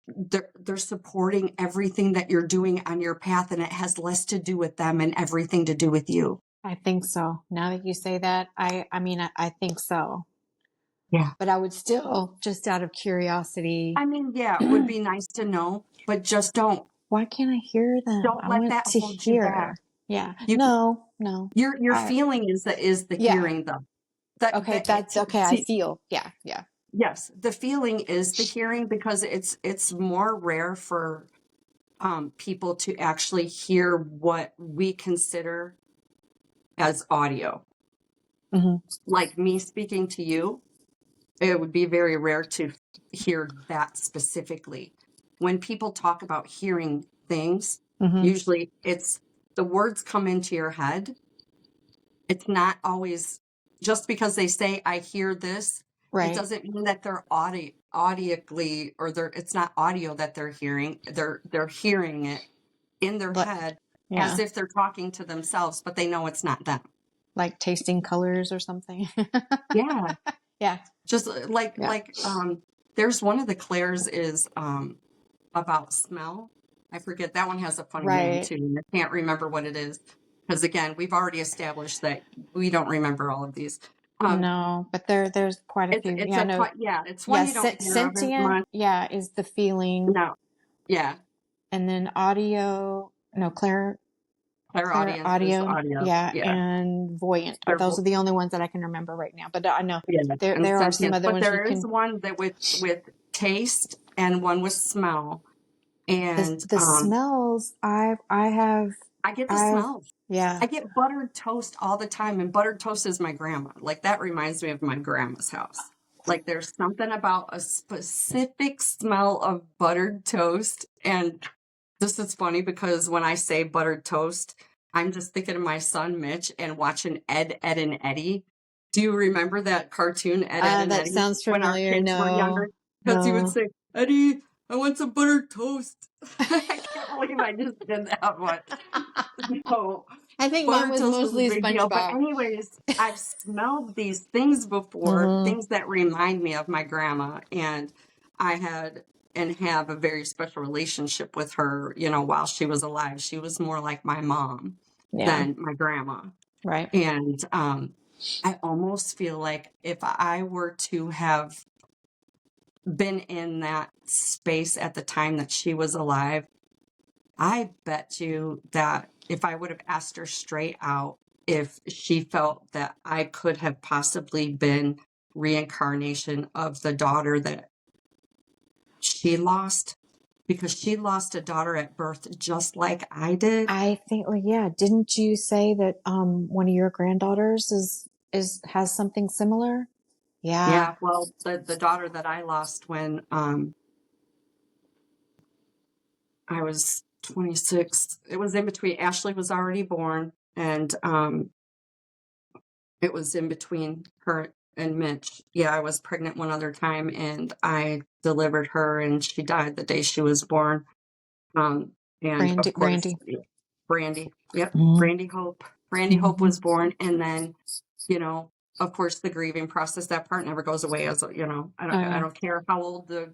they're supporting everything that you're doing on your path, and it has less to do with them and everything to do with you. I think so. Now that you say that, I think so. Yeah. But I would still, just out of curiosity, I mean, yeah, it would be nice to know, but just why can't I hear them? don't I let want that to hold you back. hear. Yeah. You No, no. your I, feeling is the yeah. hearing though. That Okay. that That's okay. I feel. Yeah. Yeah. yes, the feeling is the hearing because it's more rare for people to actually hear what we consider as audio. Hmm. Like me speaking to you, it would be very rare to hear that specifically. When people talk about hearing things, Hmm. usually it's the words come into your head. It's not always just because they say I hear this, it Right. doesn't mean that they're audically or it's not audio that they're hearing. They're hearing it in their But head as yeah, if they're talking to themselves, but they know it's not them. like tasting colors or something. Yeah. Yeah. Just Yeah. there's one of the clairs is about smell. I forget, that one has a funny name Right. too, and I can't remember what it is. Because again, we've already established that we don't remember all of these. Um, No, but there's quite a few. it's Yeah. I a know. yeah, it's one Yeah. you don't hear of as Sentient. much. Yeah. Is the feeling. No, yeah, And then audio. No, Claire clairaudience is audio. audio. Yeah. Yeah, And voyant. Those clairvo- are the only ones that I can remember right now. But I know yeah, and there are some sentience. other But ones you there is can. one that with taste and one with smell. And The smells, I get the smells. yeah. I get buttered toast all the time, and buttered toast is my grandma. Like, that reminds me of my grandma's house. Like, there's something about a specific smell of buttered toast. And this is funny because when I say buttered toast, I'm just thinking of my son Mitch and watching Ed, Ed, and Eddie. Do you remember that cartoon, Ed, Ed, and That Eddie, sounds when our familiar. kids were younger? Because he would say, Eddie, I want some buttered toast. I can't believe I just did that one. No, I think mine buttered was toast was a mostly big deal. But SpongeBob. anyways, I've smelled these things before, things that remind me of my grandma. And I had and have a very special relationship with her, you know, while she was alive. She was more like my mom than my grandma. Right. And I almost feel like if I were to have been in that space at the time that she was alive, I bet you that if I would have asked her straight out if she felt that I could have possibly been reincarnation of the daughter that she lost, because she lost a daughter at birth just like I did. I think, well, yeah. Didn't you say that one of your granddaughters has something similar? Yeah. Yeah, well, the daughter that I lost when I was 26, it was in between. Ashley was already born, and it was in between her and Mitch. Yeah, I was pregnant one other time, and I delivered her, and she died the day she was born. And of course, Brandy. Yep, Brandy Hope. Brandy Hope was born, and then, you know, of course, the grieving process. That part never goes away. As you know, I don't care how old the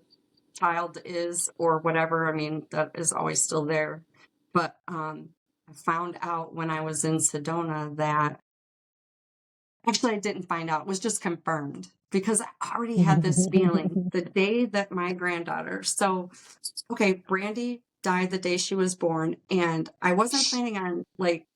child is or whatever. I mean, that is always still there. But I found out when I was in Sedona that, actually, I didn't find out. It was just confirmed because I already had this feeling the day that my granddaughter. So, okay, Brandy died the day she was born, and I wasn't planning on, like,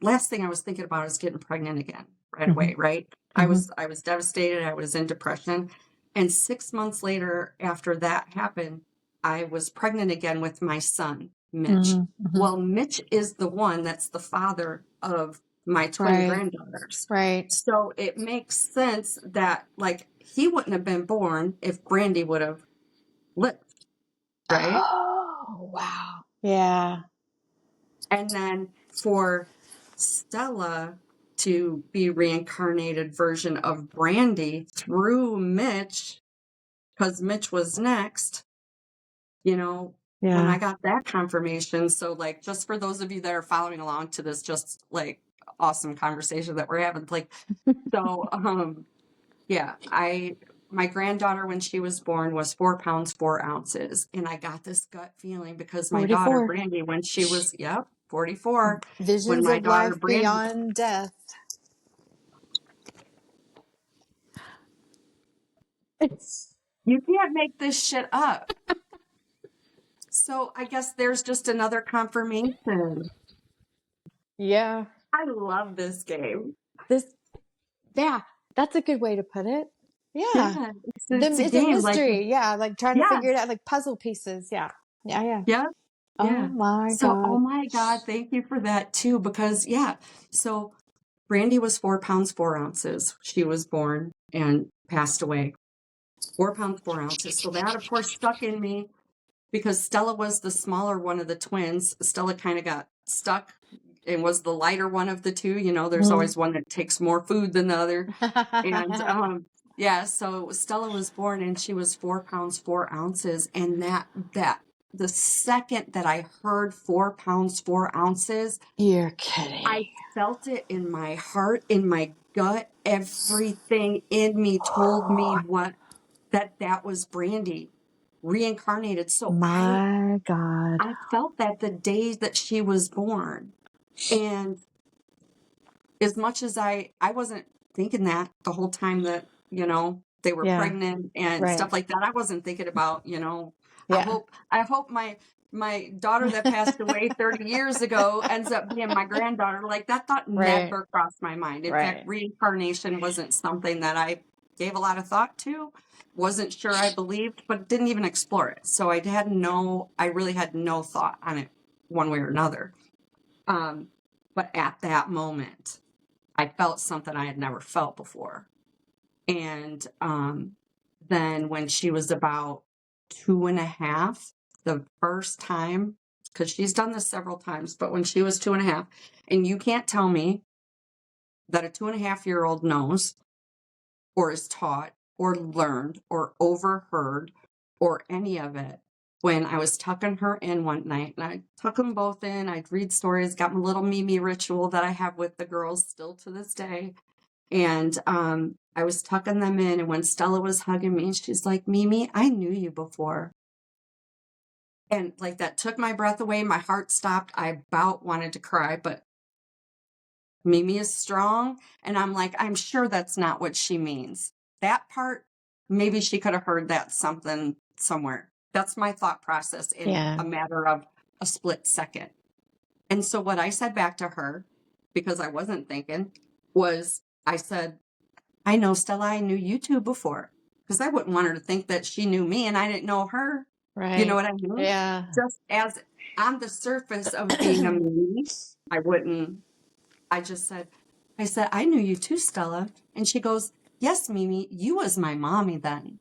last thing I was thinking about is getting pregnant again right away, right? I was devastated. I was in depression. And 6 months later, after that happened, I was pregnant again with my son, Mitch. Well, Mitch is the one that's the father of my twin granddaughters. Right. So it makes sense that, like, he wouldn't have been born if Brandy would have lived, right? Oh, wow. Yeah. And then for Stella to be reincarnated version of Brandy through Mitch, because Mitch was next, you know, when I got that confirmation. So, like, just for those of you that are following along to this just, like, awesome conversation that we're having, like, so, yeah, my granddaughter, when she was born, was 4 pounds, 4 ounces. And I got this gut feeling because my daughter, 44. Brandy, when she was, 44. When Visions my of daughter, life Brandy, beyond death. you can't make this shit up. So I guess there's just another confirmation. Yeah. I love this game. Yeah, that's a good way to put it. Yeah. Yeah, it's a It's a game. Like, mystery. Yeah. Like trying to yeah, figure it out, like puzzle pieces. Yeah. Yeah. Yeah. yeah, Oh yeah. my So, oh God. my God, thank you for that too, because so Brandy was 4 pounds, 4 ounces. She was born and passed away. 4 pounds, 4 ounces. So that, of course, stuck in me because Stella was the smaller one of the twins. Stella kind of got stuck and was the lighter one of the two. You know, there's always one that takes more food than the other. And so Stella was born and she was 4 pounds, 4 ounces. And that the second that I heard 4 pounds, 4 ounces, You're kidding. I felt it in my heart, in my gut. Everything in me told me that was Brandy reincarnated. So My God. I felt that the day that she was born. And as much as I wasn't thinking that the whole time that, you know, they were pregnant and stuff like that. I wasn't thinking about, you know, I hope my daughter that passed away 30 years ago ends up being my granddaughter. Like, that thought never crossed my mind. In fact, reincarnation wasn't something that I gave a lot of thought to, wasn't sure I believed, but didn't even explore it. So I really had no thought on it one way or another. But at that moment, I felt something I had never felt before. And then when she was about 2.5, the first time, because she's done this several times, but when she was 2.5, and you can't tell me that a 2.5-year-old knows or is taught or learned or overheard or any of it. When I was tucking her in one night, and I'd tuck them both in, I'd read stories, got my little Mimi ritual that I have with the girls still to this day. And I was tucking them in, and when Stella was hugging me, she's like, Mimi, I knew you before. And like that took my breath away. My heart stopped. I about wanted to cry, but Mimi is strong. And I'm like, I'm sure that's not what she means. That part, maybe she could have heard that something somewhere. That's my thought process in a matter of a split second. And so what I said back to her, because I wasn't thinking, was I said, I know, Stella, I knew you two before, because I wouldn't want her to think that she knew me and I didn't know her. Right. You know what I mean? Yeah. Just as on the surface of being a me, I just said, I knew you too, Stella. And she goes, yes, Mimi, you was my mommy then.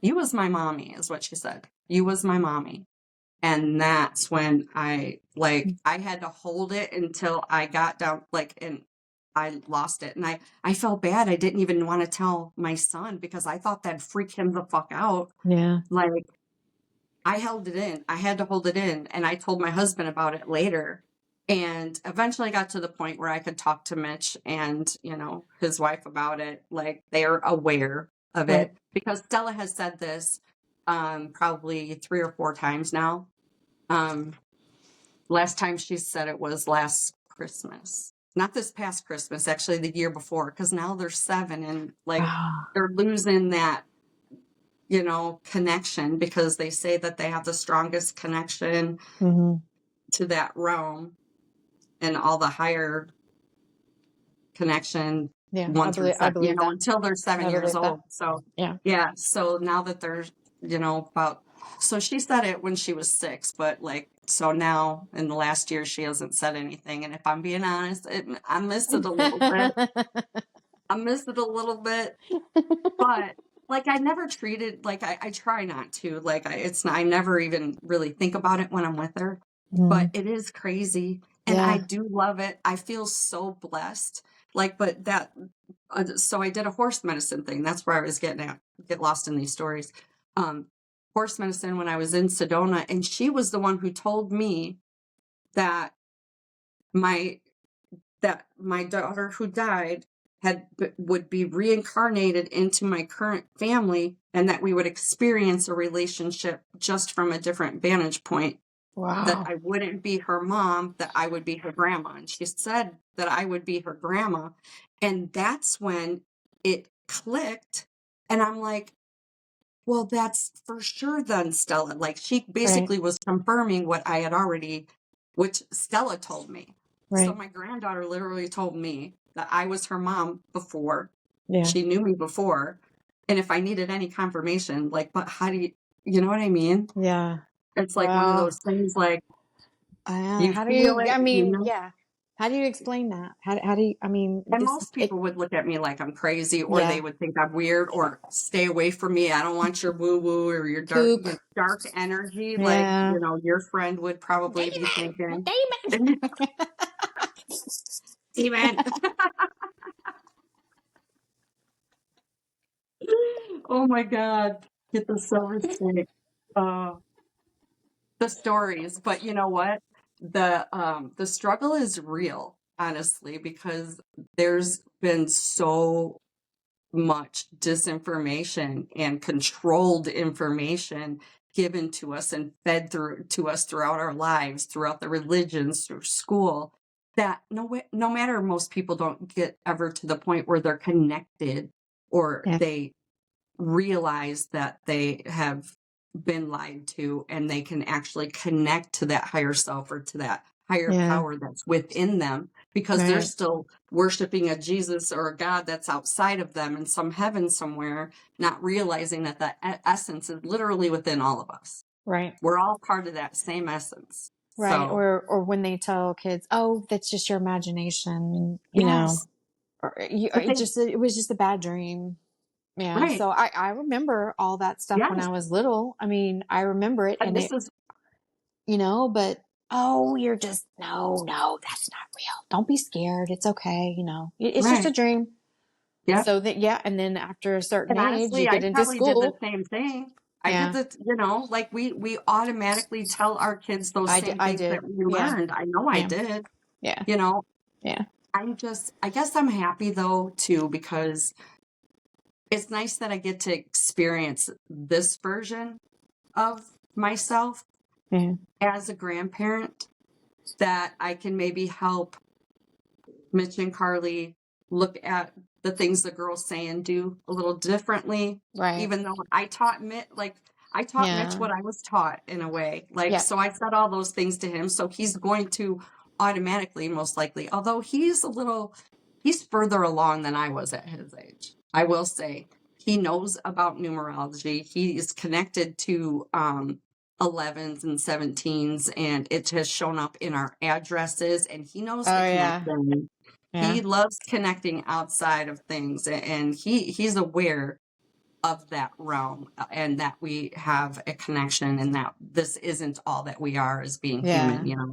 You was my mommy is what she said. You was my mommy. And that's when I had to hold it until I got down, and I lost it. And I felt bad. I didn't even want to tell my son because I thought that'd freak him the fuck out. Yeah. Like, I held it in. I had to hold it in. And I told my husband about it later. And eventually got to the point where I could talk to Mitch and, his wife about it. Like, they're aware of Right. it. Because Stella has said this probably 3 or 4 times now. Last time she said it was last Christmas. Not this past Christmas, actually the year before, because now they're 7 and they're losing that, connection, because they say that they have the strongest connection to that realm and all the higher connection. Yeah, 1 through 7, I believe that. until they're 7 years old. So yeah. So now that they're, so she said it when she was 6, but so now in the last year, she hasn't said anything. And if I'm being honest, I miss it a little bit. But I never treated, I try not to, I never even really think about it when I'm with her, but it is crazy. And I do love it. I feel so blessed. But that, so I did a horse medicine thing. That's where I was get lost in these stories. Horse medicine when I was in Sedona, and she was the one who told me that my daughter who died would be reincarnated into my current family, and that we would experience a relationship just from a different vantage point. Wow. That I wouldn't be her mom, that I would be her grandma. And she said that I would be her grandma. And that's when it clicked. And I'm like, well, that's for sure then, Stella. She basically was confirming what I had already, which Stella told me. Right. So my granddaughter literally told me that I was her mom before. Yeah. She knew me before. And if I needed any confirmation, but how do you know what I mean? Yeah. It's one of those things, you how do feel you, it, I mean, yeah. How do you explain that? How do you, I mean, and most people would look at me like I'm crazy, or they would think I'm weird, or stay away from me. I don't want your woo woo or your dark energy. Yeah. Your friend would probably be thinking. Demon. Demon. Oh my God. Get the silver snake. The stories, but you know what? The struggle is real, honestly, because there's been so much disinformation and controlled information given to us and fed through to us throughout our lives, throughout the religions, through school, that no matter, most people don't get ever to the point where they're connected, or they realize that they have been lied to, and they can actually connect to that higher self or to that higher Yeah. power that's within them, because they're Right. still worshiping a Jesus or a God that's outside of them in some heaven somewhere, not realizing that the essence is literally within all of us. Right. We're all part of that same essence. Right. So, Or when they tell kids, "Oh, that's just your imagination," yes, or but they, it was just a bad dream. Yeah. right, So I remember all that stuff when yes. I was little. I mean, I remember it, And and this it, is but oh, you're just no, that's not real. Don't be scared. It's okay. It's just a right. dream. Yep. So that, yeah, and then after a certain And age, you honestly, I get into probably did the school. same thing. I did Yeah, the, like we automatically tell our kids those same I things that did. we Yeah, learned. I know I yeah, did, yeah, you know. yeah. I guess I'm happy though too, because it's nice that I get to experience this version of myself Yeah. as a grandparent, that I can maybe help Mitch and Carly look at the things the girls say and do a little differently. Right. Even though I taught Mitch Yeah. what I was taught in a way. Like, Yeah. so I said all those things to him. So he's going to automatically, most likely, although he's further along than I was at his age. I will say he knows about numerology. He is connected to 11s and 17s, and it has shown up in our addresses, and he knows the Oh yeah. connection. Yeah. He loves connecting outside of things, and he's aware of that realm, and that we have a connection, and that this isn't all that we are as being Yeah. human. Yeah.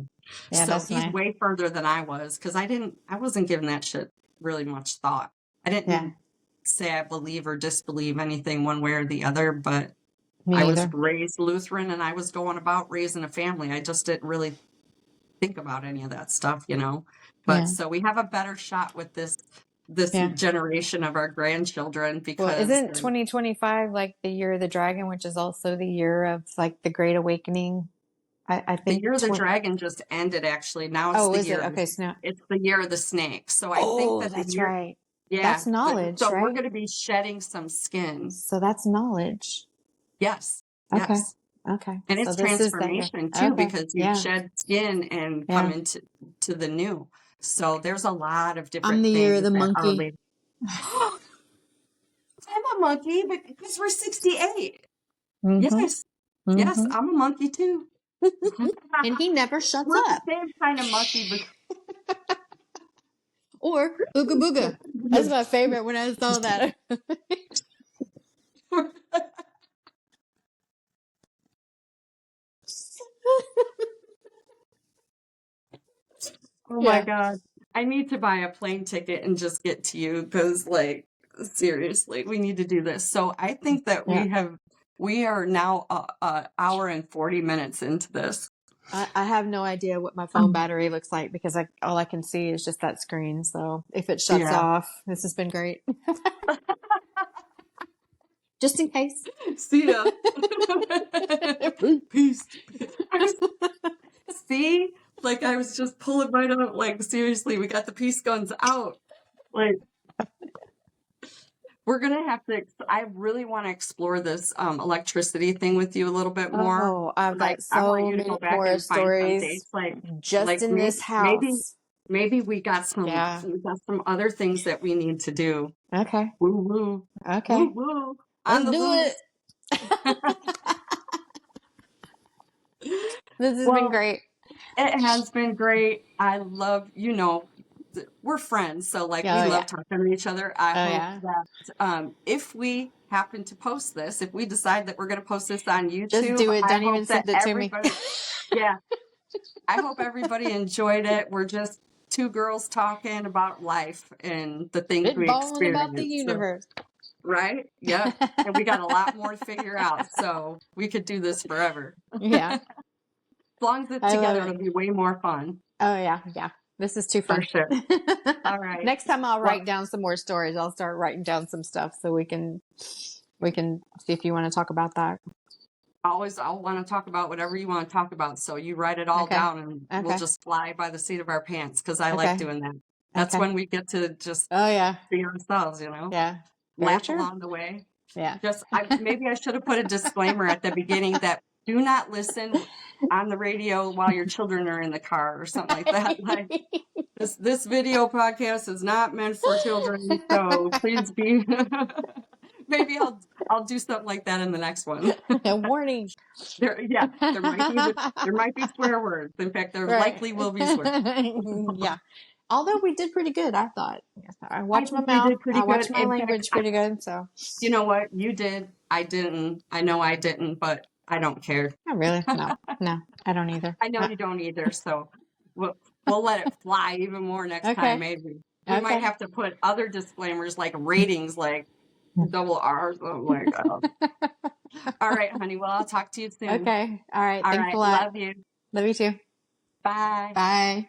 So That's he's nice. way further than I was, because I wasn't giving that shit really much thought. I Yeah. didn't say I believe or disbelieve anything one way or the other, but Me I was neither. raised Lutheran, and I was going about raising a family. I just didn't really think about any of that stuff, But Yeah. so we have a better shot with this Yeah. generation of our grandchildren, Well, because isn't 2025 like the year of the dragon, which is also the year of like the Great Awakening? I the think. year of the dragon just ended. Actually, now Oh, is it? Okay, so now. it's the year of the snake. So I think Oh, that the that's year, right. yeah. That's knowledge, So we're right? going to be shedding some skin. So that's knowledge. Yes, Okay. yes. Okay. And So it's this is that year. transformation too, Okay. because you Yeah. shed skin and come Yeah. into the new. So there's a lot of I'm different the year of things the that are monkey. related. I'm a monkey, because we're 68. Mm-hmm. Yes, yes, Mm-hmm. I'm a monkey too. And he never shuts We're the up. same kind of monkey, but Or booga booga. That's my favorite when I saw that. oh my Yeah. God. I need to buy a plane ticket and just get to you, because, like, seriously, we need to do this. So I think that Yeah. we are now a hour and 40 minutes into this. I have no idea what my phone battery looks like because all I can see is just that screen. So if it shuts Yeah. off, this has been great. Just in case. See ya. Peace. See? Like, I was just pulling right out. Like, seriously, we got the peace guns out. Like, we're going to have to, I really want to explore this electricity thing with you a little bit more. Oh, I've Like, got I want so you to many go back horror and find some stories dates. Like, just in this maybe, house. maybe we got some Yeah. other things that we need to do. Okay. Woo woo. Okay. Woo woo. Let's On the do loose. This has been Well, great. it has been great. I love, we're friends, so like we Oh, love yeah. talking to each other. I Oh, hope yeah. that if we happen to post this, if we decide that we're going to post this on Just do YouTube, it. I Don't even hope that send it to me. everybody, yeah, I hope everybody enjoyed it. We're just two girls talking about life and the things we Spitballing about the experience. So, universe. right? Yeah. And we got a lot more to figure out. So we could do this forever. Yeah. As long as it's I together, love it. it'll be way more fun. Oh, yeah. Yeah. This is too For fun. sure. All right. Next time I'll Well, write down some more stories. I'll start writing down some stuff so we can see if you want to talk about that. I'll want to talk about whatever you want to talk about. So you write it all Okay. down, and we'll Okay. just fly by the seat of our pants, because I like Okay. doing that. That's Okay. when we get to just Oh, yeah. be ourselves, Yeah. Very laugh true. along the way. Yeah. Maybe I should have put a disclaimer at the beginning that do not listen on the radio while your children are in the car or something like that. Like, this video podcast is not meant for children, so please be. Maybe I'll do something like that in the next one. A warning. There might be swear words. In fact, there likely will be swear. Yeah. Although we did pretty good, I thought. I watched my think we mouth. did pretty I watched good. my In language fact, pretty good. So. You know what? You did. I didn't. I know I didn't, but I don't care. Not really. No, I don't either. I know you don't either. So we'll let it fly even more next time. Maybe we might have to put other disclaimers like ratings, like double R's. Oh my God. All right, honey. Well, I'll talk to you soon. Okay. All right. All Thanks right. a lot. Love you. Love you too. Bye. Bye.